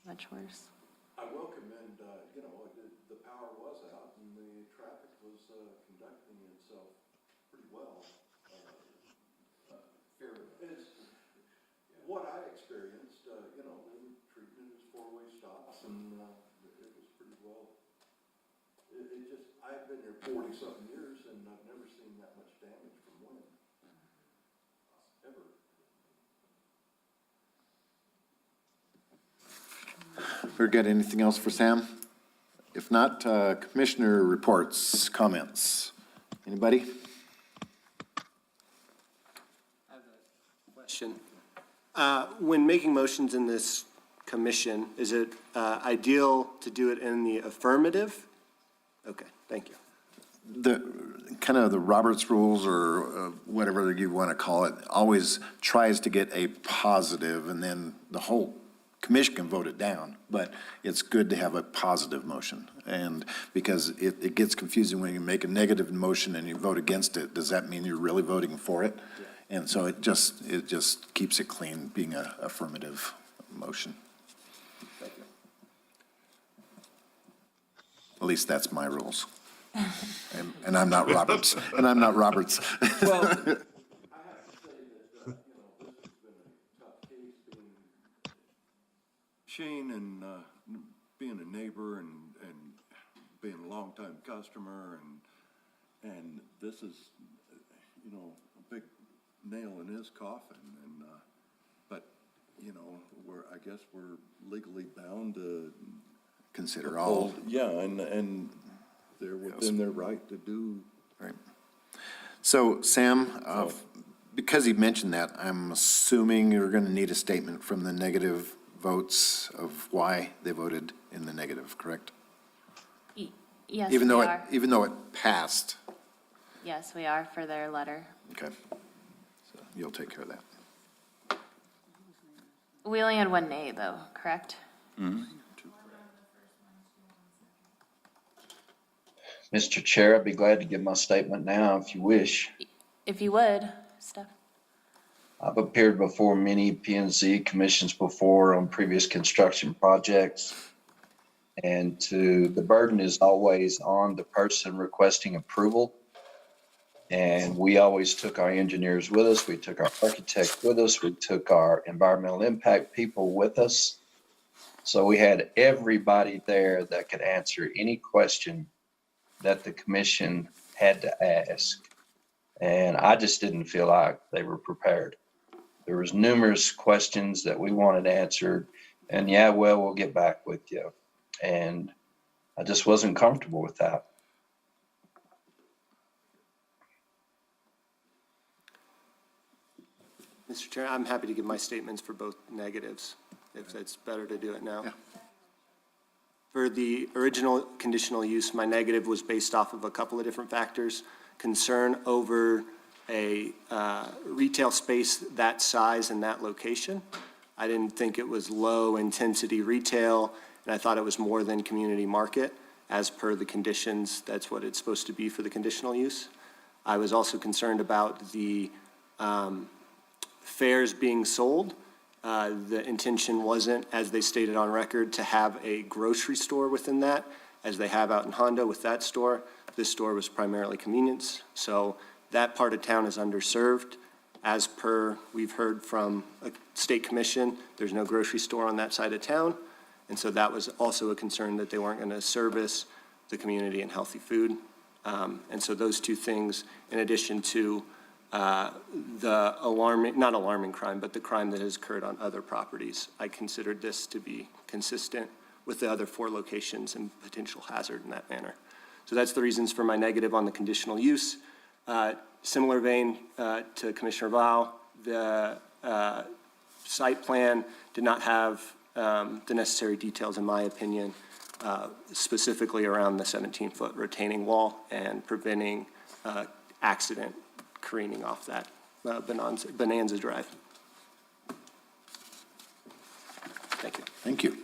Speaker 5: much worse.
Speaker 14: I will commend, the power was out and the traffic was conducting itself pretty well. What I experienced, they were treating it as four-way stops and it was pretty well. I've been here 40-something years and I've never seen that much damage from wind. Ever.
Speaker 1: Very good. Anything else for Sam? If not, commissioner reports, comments. Anybody?
Speaker 6: Question. When making motions in this commission, is it ideal to do it in the affirmative? Okay, thank you.
Speaker 1: kind of the Roberts rules or whatever you want to call it, always tries to get a positive and then the whole commission can vote it down. But it's good to have a positive motion. And because it gets confusing when you make a negative motion and you vote against it, does that mean you're really voting for it? And so it just keeps it clean, being a affirmative motion. At least that's my rules. And I'm not Roberts,
Speaker 14: Well, I have to say that, this has been a tough case, Shane and being a neighbor and being a longtime customer and this is, a big nail in his coffin but, I guess we're legally bound to
Speaker 1: Consider all.
Speaker 14: Yeah, and they're within their right to do.
Speaker 1: Right. So, Sam, because you mentioned that, I'm assuming you're going to need a statement from the negative votes of why they voted in the negative, correct?
Speaker 5: Yes,
Speaker 1: Even
Speaker 5: we
Speaker 1: though
Speaker 5: are.
Speaker 1: even though it passed.
Speaker 5: Yes, we are for their letter.
Speaker 1: Okay. So you'll take care of that.
Speaker 5: We only had one nay, though, correct?
Speaker 10: Mr. Chair, I'd be glad to give my statement now if you wish.
Speaker 5: If you would, Steph.
Speaker 10: I've appeared before many P&Z commissions before on previous construction projects. And the burden is always on the person requesting approval. And we always took our engineers with us. We took our architect with us. We took our environmental impact people with us. So we had everybody there that could answer any question that the commission had to ask. And I just didn't feel like they were prepared. There was numerous questions that we wanted answered, and we'll get back with you. And I just wasn't comfortable with that.
Speaker 6: Mr. Chair, I'm happy to give my statements for both negatives, if it's better to do it now.
Speaker 1: Yeah.
Speaker 6: For the original conditional use, my negative was based off of a couple of different factors. Concern over a retail space that size and that location. I didn't think it was low-intensity retail, and I thought it was more than community market. As per the conditions, that's what it's supposed to be for the conditional use. I was also concerned about the fares being sold. The intention wasn't, as they stated on record, to have a grocery store within that, as they have out in Honda with that store. This store was primarily convenience. So that part of town is underserved. As per we've heard from a state commission, there's no grocery store on that side of town. And so that was also a concern, that they weren't going to service the community and healthy food. And so those two things, in addition to the not alarming crime, but the crime that has occurred on other properties, I considered this to be consistent with the other 4 locations and potential hazard in that manner. So that's the reasons for my negative on the conditional use. Similar vein to Commissioner Lau, the site plan did not have the necessary details, in my opinion, specifically around the 17-foot retaining wall and preventing accident careening off that Bonanza Drive. Thank you.
Speaker 1: Thank you.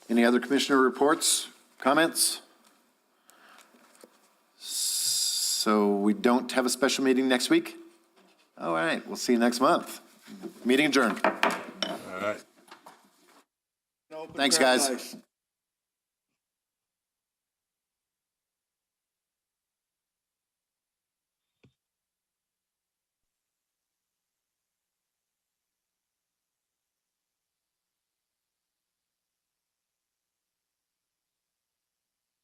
Speaker 1: Any other commissioner reports, comments? So we don't have a special meeting next week? All right, we'll see you next month. Meeting adjourned.
Speaker 3: All right.
Speaker 1: Thanks, guys.